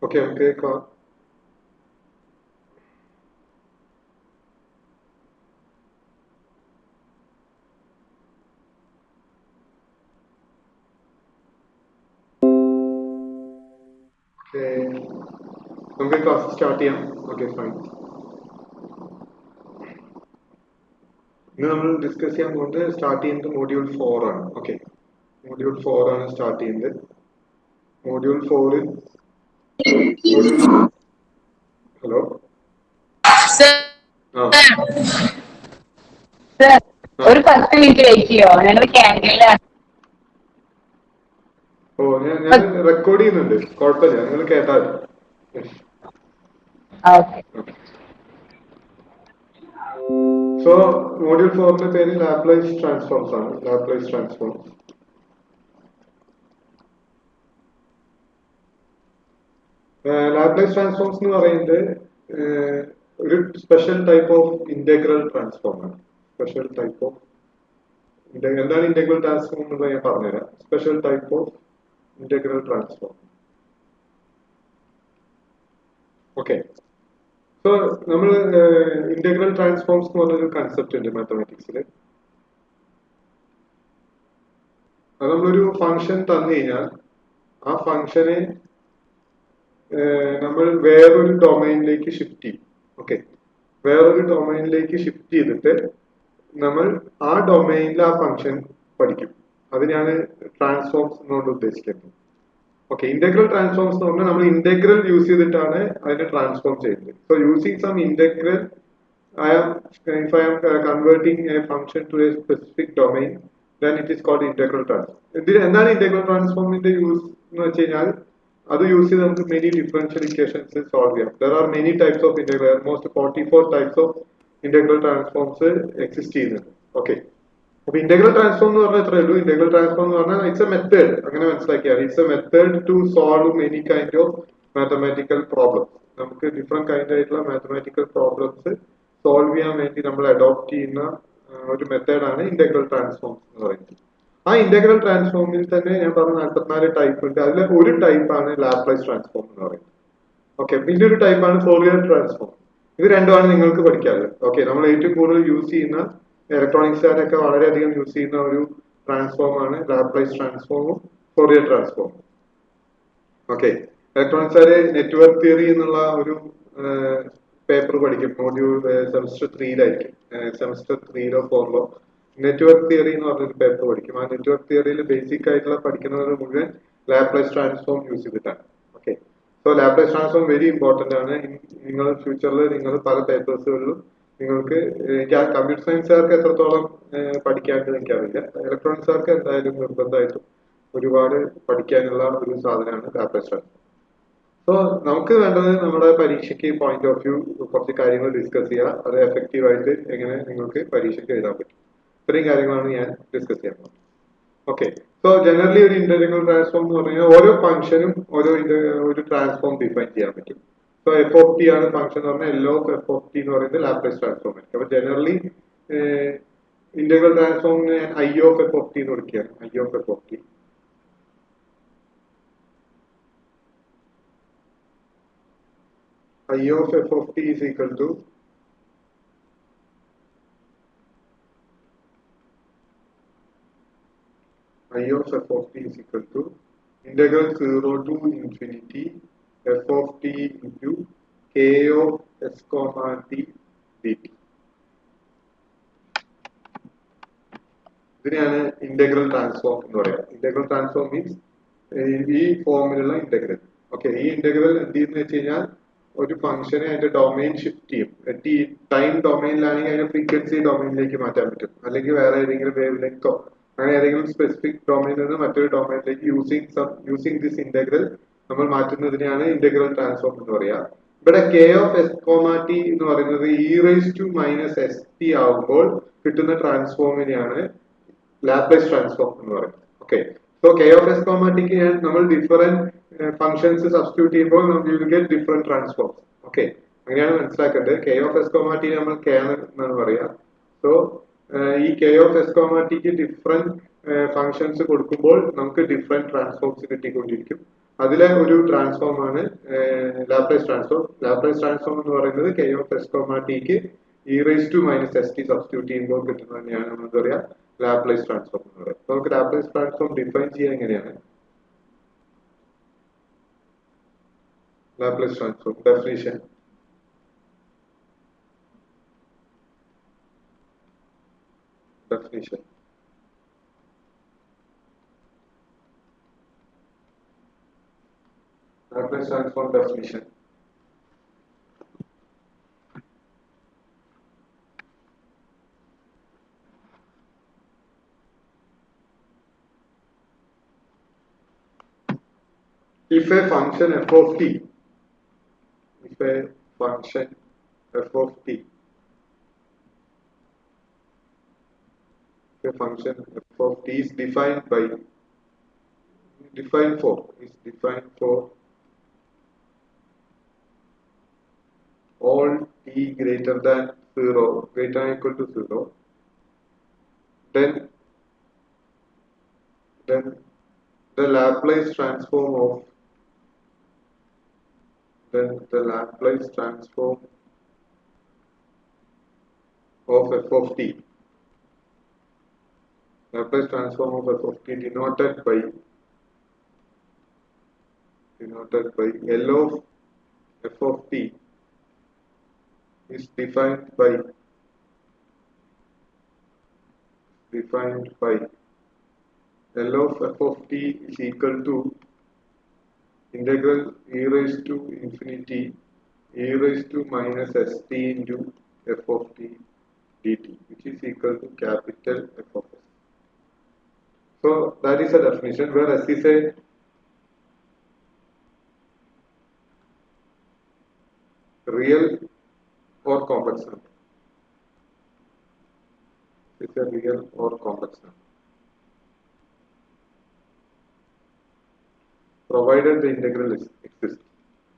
Okay നമുക്ക് നമുക്ക് class start ചെയ്യാം. Okay fine. ഇന്ന് നമ്മൾ ഡിസ്കസ് ചെയ്യാൻ പോകുന്നത് സ്റ്റാർട്ട് ചെയ്യുന്നത് മോഡ്യൂൾ 4 ആണ്. ഓക്കെ, മോഡ്യൂൾ 4 ആണ് സ്റ്റാർട്ട് ചെയ്യുന്നത്. മോഡ്യൂൾ 4 ഹലോ ഒരു 10 മിനിറ്റ് വെയിറ്റ് ചെയ്യോ? ഞങ്ങൾ ക്യാൻറ്റീനിലാണ്. ഓ ഞാൻ റെക്കോർഡ് ചെയ്യുന്നുണ്ട്, കുഴപ്പമില്ല, നിങ്ങൾ കേട്ടാൽ. സോ മോഡ്യൂൾ 4ന്റെ പേര് ലാപ്ലേസ് ട്രാൻസ്ഫോംസ് ആണ്. Laplace transforms. ലാപ്ലേസ് ട്രാൻസ്ഫോംസ് എന്ന് പറയുന്നത് ഒരു special type of integral transform ആണ്. സ്പെഷ്യൽ ടൈപ്പ് ഓഫ് എന്താണ് ഇന്റഗ്രൽ ട്രാൻസ്ഫോം എന്നുള്ളത് ഞാൻ പറഞ്ഞുതരാം. Special type of integral transform. Okay, so നമ്മൾ ഇന്റഗ്രൽ ട്രാൻസ്ഫോംസ് എന്ന് പറഞ്ഞൊരു കൺസെപ്റ്റ് ഉണ്ട് മാത്തമാറ്റിക്സിൽ. അത് നമ്മളൊരു ഫംഗ്ഷൻ തന്നു കഴിഞ്ഞാൽ ആ ഫംഗ്ഷനെ നമ്മൾ വേറൊരു ഡൊമൈനിലേക്ക് ഷിഫ്റ്റ് ചെയ്യും. ഓക്കെ, വേറൊരു ഡൊമൈനിലേക്ക് ഷിഫ്റ്റ് ചെയ്തിട്ട് നമ്മൾ ആ ഡൊമൈനിൽ ആ ഫംഗ്ഷൻ പഠിക്കും. അതിനാണ് ട്രാൻസ്ഫോംസ് എന്നുകൊണ്ട് ഉദ്ദേശിക്കുന്നത്. ഓക്കെ, ഇന്റഗ്രൽ ട്രാൻസ്ഫോംസ് എന്ന് പറഞ്ഞാൽ നമ്മൾ ഇന്റഗ്രൽ യൂസ് ചെയ്തിട്ടാണ് അതിനെ ട്രാൻസ്ഫോം ചെയ്യുന്നത്. So using some integral if I am converting a function to a specific domain, then it is called integral transform. എന്താണ് ഇന്റഗ്രൽ ട്രാൻസ്ഫോമിന്റെ യൂസ് എന്ന് വെച്ച് കഴിഞ്ഞാൽ അത് യൂസ് ചെയ്ത് നമുക്ക് മെനി ഡിഫറൻഷ്യൽ ഇക്വേഷൻസ് സോൾവ് ചെയ്യാം. There are many types of integral, almost 44 types of integral transforms exist ചെയ്യുന്നുണ്ട്. Okay, അപ്പൊ ഇന്റഗ്രൽ ട്രാൻസ്ഫോം എന്ന് പറഞ്ഞാൽ എത്രയേ ഉള്ളൂ. ഇന്റഗ്രൽ ട്രാൻസ്ഫോം എന്ന് പറഞ്ഞാൽ ഇറ്റ്സ് എ മെത്തേഡ്, അങ്ങനെ മനസ്സിലാക്കിയാൽ it's a method to solve many kind of mathematical problems. നമുക്ക് ഡിഫറെന്റ് കൈൻഡ് ആയിട്ടുള്ള മാത്തമാറ്റിക്കൽ പ്രോബ്ലംസ് സോൾവ് ചെയ്യാൻ വേണ്ടി നമ്മൾ അഡോപ്റ്റ് ചെയ്യുന്ന ഒരു മെത്തേഡാണ് ഇന്റഗ്രൽ ട്രാൻസ്ഫോം എന്ന് പറയുന്നത്. ആ ഇന്റഗ്രൽ ട്രാൻസ്ഫോമിൽ തന്നെ ഞാൻ പറഞ്ഞ 44 ടൈപ്പ് ഉണ്ട്. അതിൽ ഒരു ടൈപ്പാണ് ലാപ്ലേസ് ട്രാൻസ്ഫോം എന്ന് പറയുന്നത്. ഓക്കെ, പിന്നെ ഒരു ടൈപ്പാണ് ഫോറിയർ ട്രാൻസ്ഫോം. ഇത് രണ്ടുമാണ് നിങ്ങൾക്ക് പഠിക്കാറുള്ളത്. ഓക്കെ, നമ്മൾ ഏറ്റവും കൂടുതൽ യൂസ് ചെയ്യുന്ന ഇലക്ട്രോണിക്സുകാരൊക്കെ വളരെയധികം യൂസ് ചെയ്യുന്ന ഒരു ട്രാൻസ്ഫോം ആണ് ലാപ്ലേസ് ട്രാൻസ്ഫോമും ഫോറിയർ ട്രാൻസ്ഫോമും. ഓക്കെ, ഇലക്ട്രോണിക്സുകാര് നെറ്റ്വർക്ക് തിയറി എന്നുള്ള ഒരു പേപ്പർ പഠിക്കും. മോഡ്യൂൾ സെമസ്റ്റർ 3-ലായിരിക്കും. സെമസ്റ്റർ 3-ലോ 4-ലോ നെറ്റ്വർക്ക് തിയറി എന്ന് പറഞ്ഞൊരു പേപ്പർ പഠിക്കും. ആ നെറ്റ്വർക്ക് തിയറിയിൽ ബേസിക് ആയിട്ടുള്ള പഠിക്കുന്നത് മുഴുവൻ ലാപ്ലേസ് ട്രാൻസ്ഫോം യൂസ് ചെയ്തിട്ടാണ്. Okay, so Laplace transform very important ആണ്. നിങ്ങൾ ഫ്യൂച്ചറിൽ നിങ്ങൾ പല പേപ്പേഴ്സുകളിലും നിങ്ങൾക്ക് കമ്പ്യൂട്ടർ സയൻസുകാർക്ക് എത്രത്തോളം പഠിക്കാനുണ്ട് എനിക്കറിയില്ല. ഇലക്ട്രോണിക്സുകാർക്ക് എന്തായാലും നിർബന്ധമായിട്ടും ഒരുപാട് പഠിക്കാനുള്ള ഒരു സാധനമാണ് ലാപ്ലേസ് ട്രാൻസ്ഫോം. സോ നമുക്ക് വേണ്ടത് നമ്മുടെ പരീക്ഷയ്ക്ക് പോയിന്റ് ഓഫ് വ്യൂ കുറച്ച് കാര്യങ്ങൾ ഡിസ്കസ് ചെയ്യുക. അത് എഫക്റ്റീവ് ആയിട്ട് എങ്ങനെ നിങ്ങൾക്ക് പരീക്ഷയ്ക്ക് എഴുതാൻ പറ്റും. ഇത്രയും കാര്യങ്ങളാണ് ഞാൻ ഡിസ്കസ് ചെയ്യാൻ പോകുന്നത്. ഓക്കെ, സോ ജനറലി ഒരു ഇന്റഗ്രൽ ട്രാൻസ്ഫോം എന്ന് പറഞ്ഞാൽ ഓരോ ഫംഗ്ഷനും ഒരു ട്രാൻസ്ഫോം ഡിഫൈൻ ചെയ്യാൻ പറ്റും. സോ എഫ് ഓഫ് ടി ആണ് ഫംഗ്ഷൻ എന്ന് പറഞ്ഞാൽ L of F of T എന്ന് പറയുന്നത് ലാപ്ലേസ് ട്രാൻസ്ഫോം ആയിരിക്കും. അപ്പൊ ജനറലി ഇന്റഗ്രൽ ട്രാൻസ്ഫോമിന് I of F of T എന്ന് വിളിക്കുകയാണ്. I of F of T. I of f of t is equal to integral 0 to infinity f of t into k of s comma t dt. ഇതിനെയാണ് integral transform എന്ന് പറയുന്നത്. Integral transform means ഈ ഫോമിലുള്ള integral. Okay, ഈ integral എന്ത് ചെയ്യുന്ന വെച്ച് കഴിഞ്ഞാൽ ഒരു ഫംഗ്ഷനെ അതിന്റെ ഡൊമൈൻ ഷിഫ്റ്റ് ചെയ്യും. ടൈം ഡൊമൈനിലാണെങ്കിൽ അതിന്റെ ഫ്രീക്വൻസി ഡൊമൈനിലേക്ക് മാറ്റാൻ പറ്റും, അല്ലെങ്കിൽ വേറെ ഏതെങ്കിലും വേവ് ലെങ്തോ അങ്ങനെ ഏതെങ്കിലും സ്പെസിഫിക് ഡൊമൈനിൽ നിന്ന് മറ്റൊരു ഡൊമൈനിലേക്ക് യൂസിങ് ദിസ് ഇന്റഗ്രൽ നമ്മൾ മാറ്റുന്നതിനെയാണ് ഇന്റഗ്രൽ ട്രാൻസ്ഫോം എന്ന് പറയാ. ഇവിടെ K of S comma T എന്ന് പറയുന്നത് E raise to minus S T ആവുമ്പോൾ കിട്ടുന്ന ട്രാൻസ്ഫോമിനെയാണ് ലാപ്ലേസ് ട്രാൻസ്ഫോം എന്ന് പറയുന്നത്. Okay, so K of S comma ടിക്ക് നമ്മൾ ഡിഫറെന്റ് ഫംഗ്ഷൻസ് സബ്സ്റ്റിറ്റ്യൂട്ട് ചെയ്യുമ്പോൾ you will get different transforms. Okay, അങ്ങനെയാണ് മനസ്സിലാക്കേണ്ടത്. K of S comma T നമ്മൾ കെ എന്നാണ് പറയാ. സോ ഈ കെ ഓഫ് എസ് കോമാ ടിക്ക് ഡിഫറെന്റ് ഫങ്ഷൻസ് കൊടുക്കുമ്പോൾ നമുക്ക് ഡിഫറെന്റ് ട്രാൻസ്ഫോംസ് കിട്ടിക്കൊണ്ടിരിക്കും. അതിലെ ഒരു ട്രാൻസ്ഫോം ആണ് ലാപ്ലേസ് ട്രാൻസ്ഫോം. ലാപ്ലേസ് ട്രാൻസ്ഫോം എന്ന് പറയുന്നത് കെ ഓഫ് എസ് കോമ ടിക്ക് e raise to minus S t substitute ചെയ്യുമ്പോൾ കിട്ടുന്നത് തന്നെയാണ് നമ്മൾ എന്താ പറയാ ലാപ്ലേസ് ട്രാൻസ്ഫോം എന്ന് പറയുന്നത്. നമുക്ക് ലാപ്ലേസ് ട്രാൻസ്ഫോം ഡിഫൈൻ ചെയ്യാൻ എങ്ങനെയാണ്? Laplace transform definition Laplace transform definition. If a function f of t, if a function f of t, if a function f of t is defined for all t greater than 0, greater than or equal to 0, then the Laplace transform of Laplace transform of f of t denoted by L of f of t is defined by L of f of t is equal to integral e raised to infinity e raised to minus st into f of t dt, which is equal to capital F of s. So that is a definition where s is a real or complex number. It's a real or complex number, provided the integral exists.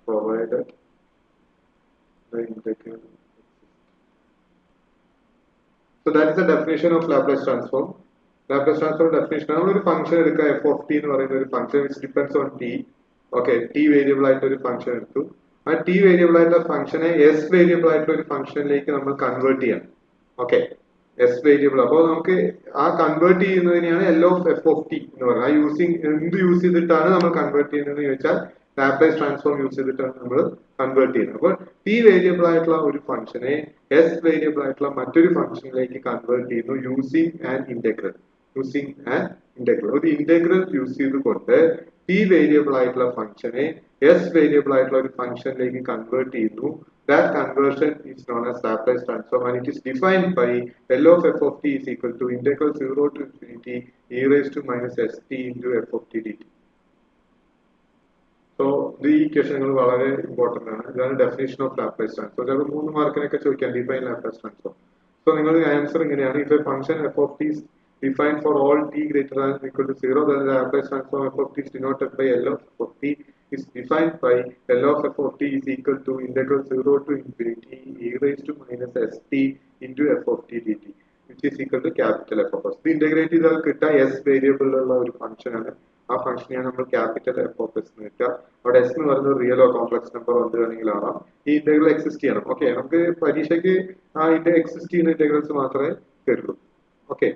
Provided the integral exists. So that is the definition of Laplace transform. Laplace transform definition. Now, a function f of t is a function which depends on t. Okay, t variable ആയിട്ട് ഒരു function എടുത്തു. ആ t variable ആയിട്ടുള്ള ഫംഗ്ഷനെ s variable ആയിട്ടുള്ള ഒരു ഫംഗ്ഷനിലേക്ക് നമ്മൾ കൺവേർട്ട് ചെയ്യണം. Okay, s variable. അപ്പോൾ നമുക്ക് ആ convert ചെയ്യുന്നതിനെയാണ് L of f of t എന്ന് പറയുന്നത്. ആ എന്ത് യൂസ് ചെയ്തിട്ടാണ് നമ്മൾ കൺവേർട്ട് ചെയ്യുന്നത് എന്ന് ചോദിച്ചാൽ ലാപ്ലേസ് ട്രാൻസ്ഫോം യൂസ് ചെയ്തിട്ടാണ് നമ്മൾ കൺവേർട്ട് ചെയ്യുന്നത്. അപ്പോൾ t വേരിയബിൾ ആയിട്ടുള്ള ഒരു ഫംഗ്ഷനെ s വേരിയബിൾ ആയിട്ടുള്ള മറ്റൊരു ഫംഗ്ഷനിലേക്ക് കൺവേർട്ട് ചെയ്യുന്നു യൂസിങ് ആൻ ഇന്റഗ്രൽ. ഒരു ഇന്റഗ്രൽ യൂസ് ചെയ്തുകൊണ്ട് t വേരിയബിൾ ആയിട്ടുള്ള ഫംഗ്ഷനെ s വേരിയബിൾ ആയിട്ടുള്ള ഒരു ഫംഗ്ഷനിലേക്ക് കൺവേർട്ട് ചെയ്യുന്നു. That conversion is known as Laplace transform, and it is defined by L of f of t is equal to integral 0 to infinity e raised to minus st into f of t dt. So the equation is very important. That is the definition of Laplace transform. So, if you define Laplace transform. So, the answer is if a function f of t is defined for all t greater than or equal to 0, then the Laplace transform f of t is denoted by L of f of t is defined by L of f of t is equal to integral 0 to infinity e raised to minus st into f of t dt, which is equal to capital F of s. The integrate is s variable function. ആ ഫംഗ്ഷനെയാണ് നമ്മൾ capital F of S എന്ന് വെക്കുക. അവിടെ S എന്ന് പറയുന്നത് real or complex number വന്നിട്ടുണ്ടെങ്കിൽ ആവാം. ഈ ഇന്റഗ്രൽ എക്സിസ്റ്റ് ചെയ്യണം. ഓക്കെ, നമുക്ക് പരീക്ഷയ്ക്ക് ആ എക്സിസ്റ്റ് ചെയ്യുന്ന ഇന്റഗ്രൽസ് മാത്രമേ തരുള്ളൂ. ഓക്കെ,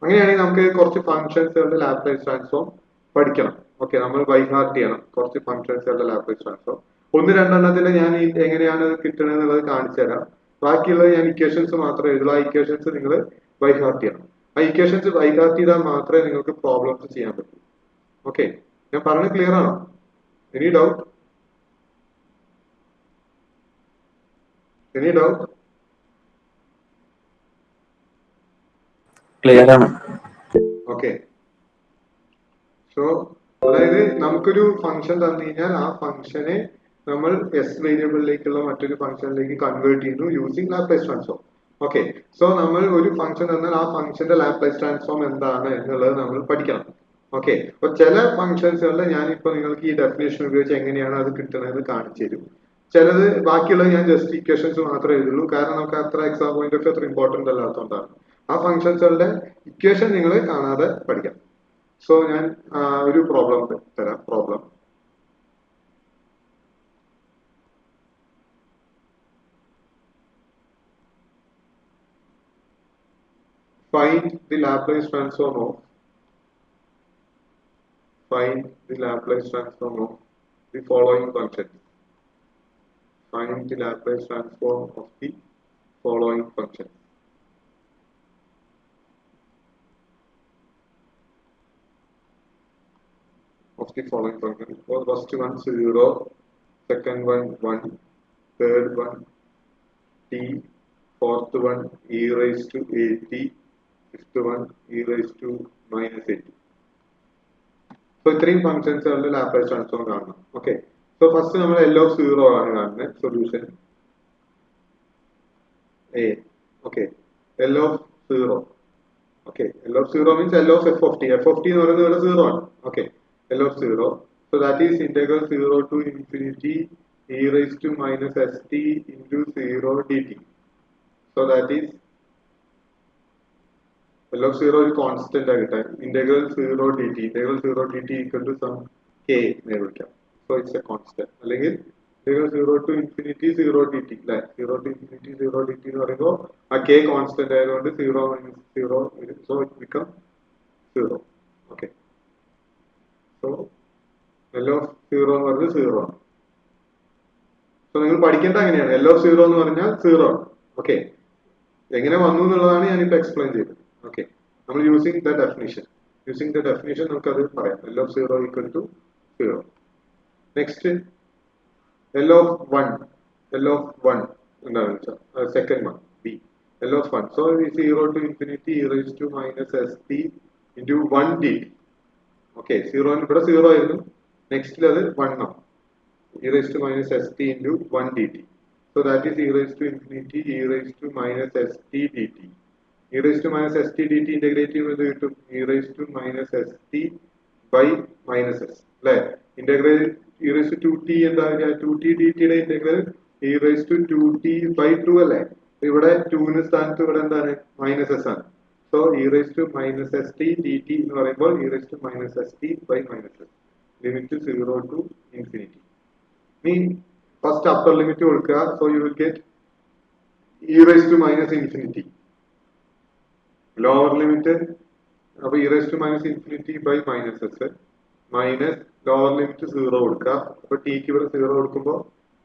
അങ്ങനെയാണെങ്കിൽ നമുക്ക് കുറച്ച് ഫംഗ്ഷൻസുകളുടെ ലാപ്ലേസ് ട്രാൻസ്ഫോം പഠിക്കണം. ഓക്കെ, നമ്മൾ ബൈ ഹാർട്ട് ചെയ്യണം കുറച്ച് ഫംഗ്ഷൻസുകളുടെ ലാപ്ലേസ് ട്രാൻസ്ഫോം. 1-2 ഞാൻ എങ്ങനെയാണ് കിട്ടണത് എന്നുള്ളത് കാണിച്ചു തരാം. ബാക്കിയുള്ളത് ഞാൻ ഇക്വേഷൻസ് മാത്രമേ എഴുതുള്ളൂ. ആ ഇക്വേഷൻസ് നിങ്ങൾ ബൈ ഹാർട്ട് ചെയ്യണം. ആ ഇക്വേഷൻസ് ബൈ ഹാർട്ട് ചെയ്താൽ മാത്രമേ നിങ്ങൾക്ക് പ്രോബ്ലംസ് ചെയ്യാൻ പറ്റൂ. ഓക്കെ, ഞാൻ പറഞ്ഞത് ക്ലിയർ ആണോ? Any doubt? ക്ലിയർ ആണ്. ഓക്കെ, സോ അതായത് നമുക്കൊരു ഫംഗ്ഷൻ തന്നു കഴിഞ്ഞാൽ ആ ഫംഗ്ഷനെ നമ്മൾ എസ് വേരിയബിളിലേക്കുള്ള മറ്റൊരു ഫംഗ്ഷനിലേക്ക് കൺവേർട്ട് ചെയ്യുന്നു using Laplace transform. Okay, so നമ്മൾ ഒരു ഫംഗ്ഷൻ തന്നാൽ ആ ഫംഗ്ഷന്റെ ലാപ്ലേസ് ട്രാൻസ്ഫോം എന്താണ് എന്നുള്ളത് നമ്മൾ പഠിക്കണം. ഓക്കെ, അപ്പൊ ചില ഫംഗ്ഷൻസുകളിൽ ഞാനിപ്പോ നിങ്ങൾക്ക് ഈ ഡെഫിനേഷൻ ഉപയോഗിച്ച് എങ്ങനെയാണ് അത് കിട്ടുന്നത് കാണിച്ചു തരും. ചിലത് ബാക്കിയുള്ളത് ഞാൻ ജസ്റ്റ് ഇക്വേഷൻസ് മാത്രമേ എഴുതുള്ളൂ. കാരണം നമുക്ക് അത്ര എക്സാം പോയിന്റ് ഒക്കെ അത്ര ഇമ്പോർട്ടന്റ് അല്ലാത്തതുകൊണ്ടാണ്. ആ ഫങ്ഷൻസുകളുടെ ഇക്വേഷൻ നിങ്ങൾ കാണാതെ പഠിക്കാം. സോ ഞാൻ ഒരു പ്രോബ്ലം തരാം. Problem find the Laplace transform of the following function. Find the Laplace transform of the following function. Of the following function. For first one 0, second one 1, third one t, fourth one e raised to at, fifth one e raised to minus at. So ഇത്രയും ഫംഗ്ഷൻസുകളുടെ Laplace transform കാണണം. Okay, so first നമ്മൾ L of 0 ആണ് കാണുന്നത്. Solution A. Okay, L of 0. Okay, L of 0 means L of f of t. f of t എന്ന് പറയുന്നത് ഇവിടെ 0 ആണ്. Okay, L of 0. So that is integral 0 to infinity e raised to minus st into 0 dt. So that is L of 0 ഒരു constant ആയി കിട്ടാൻ integral 0 dt. Integral 0 dt equal to some k എന്ന് വിളിക്കാം. So it's a constant. അല്ലെങ്കിൽ integral 0 to infinity 0 dt അല്ലേ, 0 to infinity 0 dt എന്ന് പറയുമ്പോൾ ആ k കോൺസ്റ്റന്റ് ആയതുകൊണ്ട് 0 minus 0 വരും. So it become 0. Okay. So L of 0 എന്ന് പറയുന്നത് 0 ആണ്. സോ നിങ്ങൾ പഠിക്കേണ്ട അങ്ങനെയാണ്. L of 0 എന്ന് പറഞ്ഞാൽ 0 ആണ്. ഓക്കെ, എങ്ങനെ വന്നു എന്നുള്ളതാണ് ഞാനിപ്പോൾ എക്സ്പ്ലെയിൻ ചെയ്തത്. ഓക്കെ, നമ്മൾ യൂസിങ് ദ ഡെഫിനിഷൻ നമുക്ക് അത് പറയാം. L of 0 equal to 0. Next L of 1 എന്താണെന്ന് വെച്ചാൽ second one B. L of 1, so 0 to infinity e raised to minus st into 1 dt. Okay, 0 ഇവിടെ 0 ആയിരുന്നു, നെക്സ്റ്റിൽ അത് 1 ആണ്. e raised to minus st into 1 dt. So that is e raised to infinity e raised to minus st dt. e raised to minus st dt integrate ചെയ്യുമ്പോൾ എന്ത് കിട്ടും? e raised to minus st by minus s അല്ലേ. Integral e raised to 2t എന്താ 2t dt യുടെ integral e raised to 2t by 2 അല്ലേ. ഇവിടെ 2 ന് സ്ഥാനത്ത് ഇവിടെ എന്താണ്? മൈനസ് s ആണ്. So e raised to minus st dt എന്ന് പറയുമ്പോൾ e raised to minus st by minus s. Limit 0 to infinity. First upper limit കൊടുക്കുക. So you will get e raised to minus infinity. Lower limit അപ്പോൾ e raised to minus infinity by minus s minus lower limit 0 കൊടുക്കുക. അപ്പോൾ t ക്ക് ഇവിടെ 0 കൊടുക്കുമ്പോൾ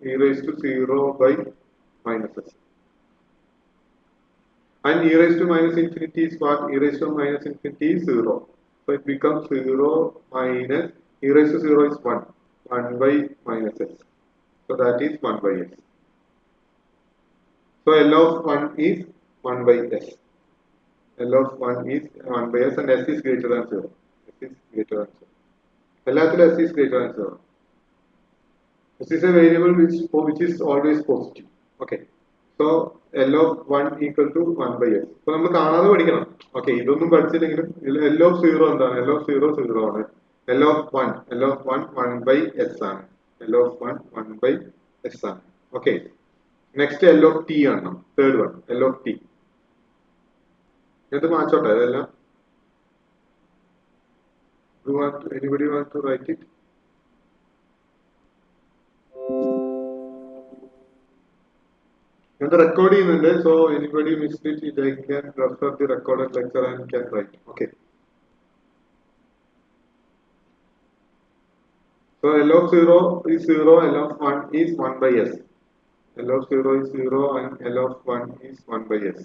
e raised to 0 by minus s. And e raised to minus infinity is what? E raised to minus infinity is 0. So it becomes 0 minus e raised to 0 is 1 by minus s. So that is 1 by s. So L of 1 is 1 by s. L of 1 is 1 by s and s is greater than 0. S is greater than 0. എല്ലാത്തിലും s is greater than 0. S is a variable which is always positive. Okay. So L of 1 equal to 1 by s. So നമ്മൾ കാണാതെ പഠിക്കണം. Okay, ഇതൊന്നും പഠിച്ചില്ലെങ്കിലും L of 0 എന്താണ്? L of 0 0 ആണ്. L of 1 1 by s ആണ്. L of 1 by s ആണ്. Okay, next L of t ആണ്. Third one L of t. ഇത് മാച്ചോട്ടെ ഇതെല്ലാം. Anybody want to write it? And the recording is there, so anybody missed it, they can refer the recorded lecture and can write. Okay. So L of 0 is 0, L of 1 is 1 by s. L of 0 is 0 and L of 1 is 1 by s.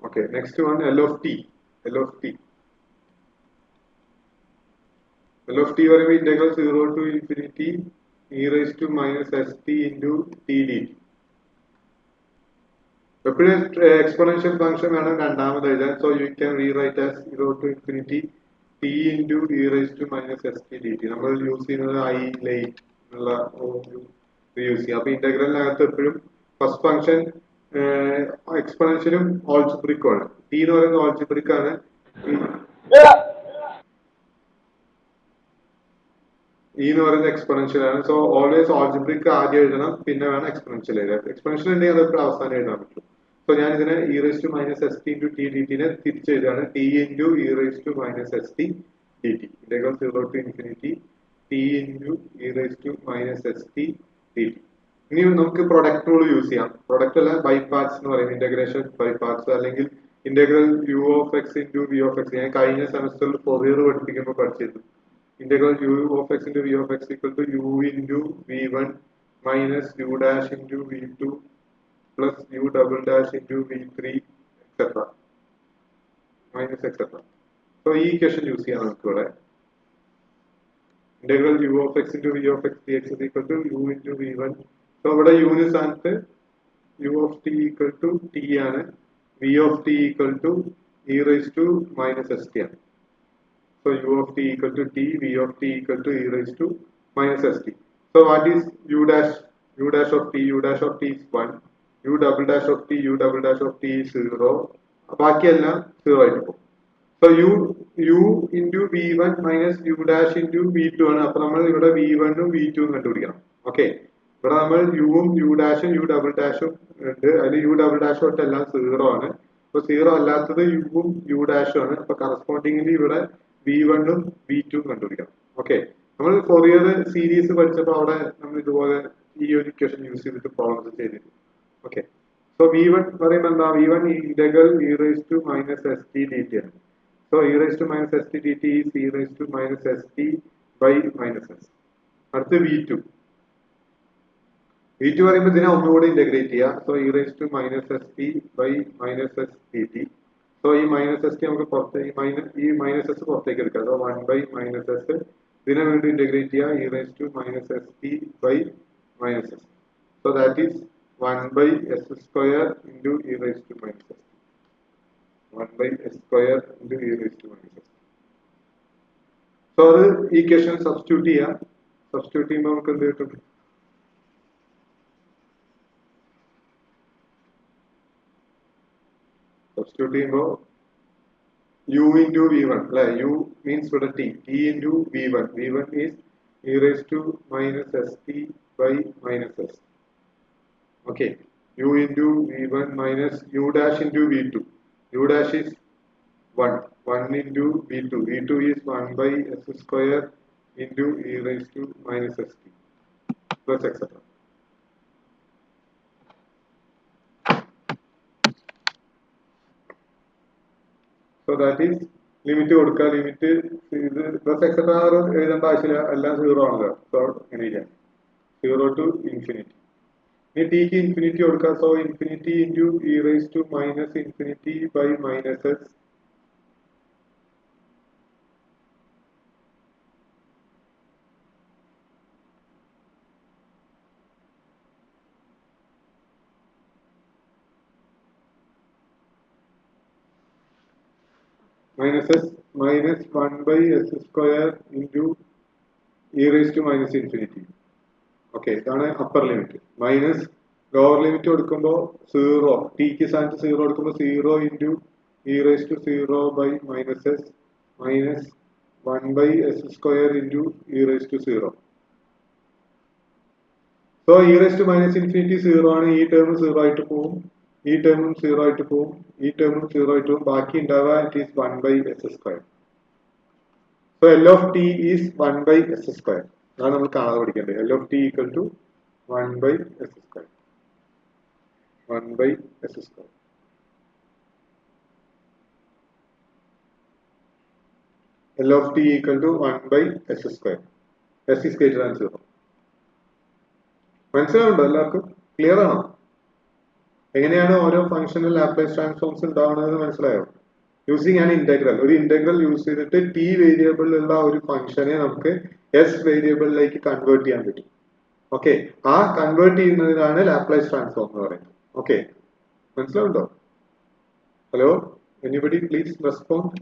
Okay, next one L of t. L of t. L of t will be integral 0 to infinity e raised to minus st into t dt. എപ്പോഴും exponential function വേണം രണ്ടാമത് എഴുതാൻ. So you can rewrite as 0 to infinity t into e raised to minus st dt. നമ്മൾ use ചെയ്യുന്നത് i late എന്നുള്ള use ചെയ്യും. അപ്പൊ ഇന്റഗ്രലിനകത്ത് എപ്പോഴും ഫസ്റ്റ് ഫംഗ്ഷൻ എക്സ്പോണൻഷ്യലും ഓൾജിബ്രിക്കും ആണ്. t എന്ന് പറയുന്നത് ഓൾജിബ്രിക് ആണ്. ഇ എന്ന് പറയുന്നത് എക്സ്പൊണൻഷ്യൽ ആണ്. സോ ഓൾവേസ് ആൾജിബ്രിക് ആദ്യം എഴുതണം, പിന്നെ വേണം എക്സ്പൊണൻഷ്യൽ എഴുതാൻ. എക്സ്പൊണൻഷ്യൽ ഉണ്ടെങ്കിൽ അതൊക്കെ അവസാനം എഴുതാൻ പറ്റും. സോ ഞാൻ ഇതിനെ E raise to minus S T into T D ടിനെ തിരിച്ചെഴുതാണ്. T into E raise to minus S T D T. Integral 0 to infinity T into E raise to minus S T D T. ഇനി നമുക്ക് product rule use ചെയ്യാം. Product അല്ല, by parts എന്ന് പറയും. Integration by parts, അല്ലെങ്കിൽ integral U of X into V of X. ഞാൻ കഴിഞ്ഞ സെമസ്റ്ററിൽ ഫോറിയർ പഠിപ്പിക്കുമ്പോൾ പഠിച്ചിരുന്നു. Integral u of x into v of x equal to u into v1 minus u dash into v2 plus u double dash into v3 etc. minus etc. So ഈ equation use ചെയ്യാൻ നമുക്ക് ഇവിടെ integral u of x into v of x dx is equal to u into v1. So ഇവിടെ u ന് സ്ഥാനത്ത് u of t equal to t ആണ്, v of t equal to e raised to minus st ആണ്. So u of t equal to t, v of t equal to e raised to minus st. So what is u dash? U dash of t, u dash of t is 1. U double dash of t, u double dash of t is 0. ബാക്കിയെല്ലാം 0 ആയിട്ട് പോകും. So u into v1 minus u dash into v2 ആണ്. അപ്പൊ നമ്മൾ ഇവിടെ v1 ഉം v2 ഉം കണ്ടുപിടിക്കണം. ഓക്കെ, ഇവിടെ നമ്മൾ u ഉം u ഡാഷും u ഡബിൾ ഡാഷും ഉണ്ട്. അതിൽ u ഡബിൾ ഡാഷ് തൊട്ട് എല്ലാം 0 ആണ്. അപ്പൊ 0 അല്ലാത്തത് u ഉം u ഡാഷും ആണ്. അപ്പൊ കറസ്പോണ്ടിംഗ്ലി ഇവിടെ v1 ഉം v2 ഉം കണ്ടുപിടിക്കണം. ഓക്കെ, നമ്മൾ ഫോറിയർ സീരീസ് പഠിച്ചപ്പോൾ അവിടെ നമ്മൾ ഇതുപോലെ ഈ ഒരു ഇക്വേഷൻ യൂസ് ചെയ്തിട്ട് പ്രോബ്ലംസ് ചെയ്തിരുന്നു. ഓക്കെ, സോ v1 പറയുമ്പോൾ എന്താ? v1 integral e raised to minus st dt ആണ്. So e raised to minus st dt is e raised to minus st by minus s. അടുത്ത് v2 പറയുമ്പോൾ ഇതിനെ ഒന്നുകൂടി integrate ചെയ്യുക. So e raised to minus st by minus s dt. So ഈ minus S T നമുക്ക് ഈ minus S പുറത്തേക്ക് എടുക്കാം. So 1 by minus s. ഇതിനെ വീണ്ടും ഇന്റഗ്രേറ്റ് ചെയ്യുക, e raised to minus st by minus s. So that is 1 by s square into e raised to minus s. 1 by s square into e raised to minus s. So അത് equation substitute ചെയ്യാം. Substitute ചെയ്യുമ്പോൾ നമുക്ക് എന്ത് കിട്ടും? Substitute ചെയ്യുമ്പോൾ u into v1 അല്ലെ, u means ഇവിടെ t, t into v1. v1 is e raised to minus st by minus s. Okay, u into v1 minus u dash into v2. u dash is 1 into v2. v2 is 1 by s square into e raised to minus st plus etc. So that is limit കൊടുക്കുക. Limit ഇത് plus et cetera എഴുതേണ്ട ആവശ്യമില്ല, എല്ലാം 0 ആണല്ലോ. So എങ്ങനെ 0 to infinity. ഇനി ടിക്ക് infinity കൊടുക്കുക. So infinity into E raise to minus infinity by minus s. minus s minus 1 by s square into e raised to minus infinity. Okay, ഇതാണ് upper limit. Minus lower limit കൊടുക്കുമ്പോൾ 0, ടിക്ക് സ്ഥാനത്ത് 0 കൊടുക്കുമ്പോൾ 0 into E raise to 0 by minus S minus 1 by s square into e raised to 0. So e raised to minus infinity 0 ആണ്. ഈ term 0 ആയിട്ട് പോകും, ഈ ടേമും 0 ആയിട്ട് പോകും, ഈ ടേമും 0 ആയിട്ട് പോകും. ബാക്കി ഉണ്ടാവുക it is 1 by s square. So L of t is 1 by s square. അതാണ് നമ്മൾ കാണാതെ പഠിക്കേണ്ടത്. L of t equal to 1 by s square. 1 by s square. L of t equal to 1 by s square. s is greater than 0. മനസ്സിലാവുണ്ടോ? എല്ലാവർക്കും clear ആണോ? എങ്ങനെയാണ് ഓരോ ഫംഗ്ഷനിൽ ലാപ്ലേസ് ട്രാൻസ്ഫോംസ് ഉണ്ടാവുന്നത് മനസ്സിലായോ? Using an integral. ഒരു ഇന്റഗ്രൽ യൂസ് ചെയ്തിട്ട് ടി വേരിയബിളിലുള്ള ഒരു ഫംഗ്ഷനെ നമുക്ക് എസ് വേരിയബിളിലേക്ക് കൺവേർട്ട് ചെയ്യാൻ പറ്റും. ഓക്കെ, ആ കൺവേർട്ട് ചെയ്യുന്നതിനാണ് ലാപ്ലേസ് ട്രാൻസ്ഫോം എന്ന് പറയുന്നത്. ഓക്കെ, മനസ്സിലാവുണ്ടോ? Hello, anybody please respond.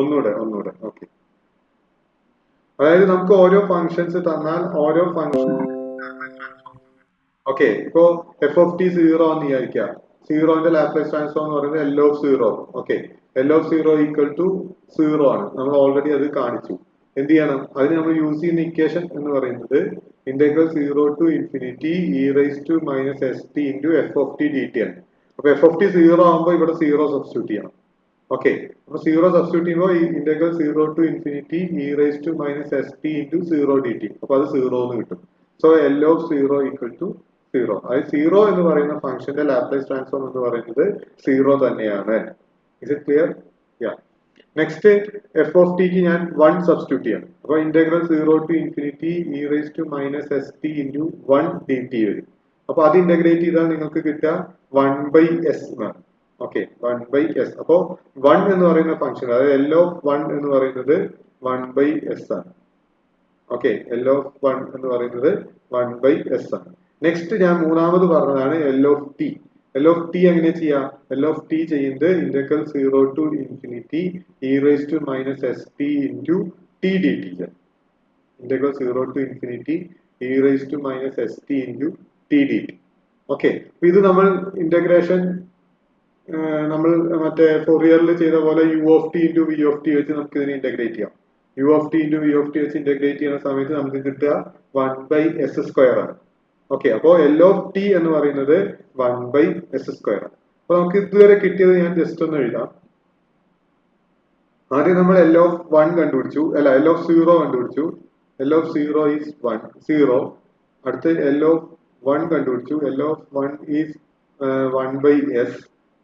ഒന്നുകൂടെ. ഓക്കെ, അതായത് നമുക്ക് ഓരോ ഫംഗ്ഷൻസ് തന്നാൽ ഓരോ ഫംഗ്ഷൻ ഓക്കെ, ഇപ്പോ എഫ് ഓഫ് ടി 0 എന്ന് വിചാരിക്കുക. സീറോന്റെ ലാപ്ലേസ് ട്രാൻസ്ഫോം എന്ന് പറയുന്നത് L of zero. Okay, L of zero equal to zero ആണ്. നമ്മൾ ഓൾറെഡി അത് കാണിച്ചു. എന്ത് ചെയ്യണം? അതിന് നമ്മൾ യൂസ് ചെയ്യുന്ന ഇക്വേഷൻ എന്ന് പറയുന്നത് integral zero to infinity e raise to minus S T into f of T D t ആണ്. അപ്പൊ എഫ് ഓഫ് ടി സീറോ ആകുമ്പോൾ ഇവിടെ സീറോ സബ്സ്റ്റിറ്റ്യൂട്ട് ചെയ്യണം. ഓക്കെ, അപ്പൊ സീറോ സബ്സ്റ്റിറ്റ്യൂട്ട് ചെയ്യുമ്പോൾ ഈ integral zero to infinity e raise to minus S T into zero d t. അപ്പൊ അത് സീറോ എന്ന് കിട്ടും. So L of zero equal to zero. അത് സീറോ എന്ന് പറയുന്ന ഫംഗ്ഷന്റെ ലാപ്ലേസ് ട്രാൻസ്ഫോം എന്ന് പറയുന്നത് സീറോ തന്നെയാണ്. Is it clear? Yeah. Next f of ടിക്ക് ഞാൻ 1 സബ്സ്റ്റിറ്റ്യൂട്ട് ചെയ്യണം. അപ്പൊ integral zero to infinity e raise to minus S T into 1 d t വരും. അപ്പൊ അത് ഇന്റഗ്രേറ്റ് ചെയ്താൽ നിങ്ങൾക്ക് കിട്ടുക 1/s എന്നാണ്. Okay, 1/s. അപ്പോ 1 എന്ന് പറയുന്ന ഫംഗ്ഷൻ, അതായത് എൽ ഓഫ് 1 എന്ന് പറയുന്നത് 1/s ആണ്. ഓക്കെ, എൽ ഓഫ് 1 എന്ന് പറയുന്നത് 1/s ആണ്. നെക്സ്റ്റ് ഞാൻ മൂന്നാമത് പറഞ്ഞതാണ് L of t. L of t എങ്ങനെ ചെയ്യാം? എൽ ഓഫ് ടി ചെയ്യുന്നത് integral zero to infinity e raise to minus S T into T D T. Integral zero to infinity e raise to minus S T into T D T. Okay, ഇത് നമ്മൾ integration നമ്മൾ മറ്റേ ഫൊറിയറിൽ ചെയ്ത പോലെ u of T into V of t വെച്ച് നമുക്ക് ഇതിനെ ഇന്റഗ്രേറ്റ് ചെയ്യാം. U of T into V of t വെച്ച് ഇന്റഗ്രേറ്റ് ചെയ്യുന്ന സമയത്ത് നമുക്ക് കിട്ടുക 1/s² ആണ്. ഓക്കെ, അപ്പോ എൽ ഓഫ് ടി എന്ന് പറയുന്നത് 1/s². അപ്പൊ നമുക്ക് ഇതുവരെ കിട്ടിയത് ഞാൻ ജസ്റ്റ് ഒന്ന് എഴുതാം. ആദ്യം നമ്മൾ എൽ ഓഫ് 1 കണ്ടുപിടിച്ചു, അല്ല എൽ ഓഫ് 0 കണ്ടുപിടിച്ചു. L of 0 is 1 0. അടുത്ത് എൽ ഓഫ് 1 കണ്ടുപിടിച്ചു. L of 1 is 1/s.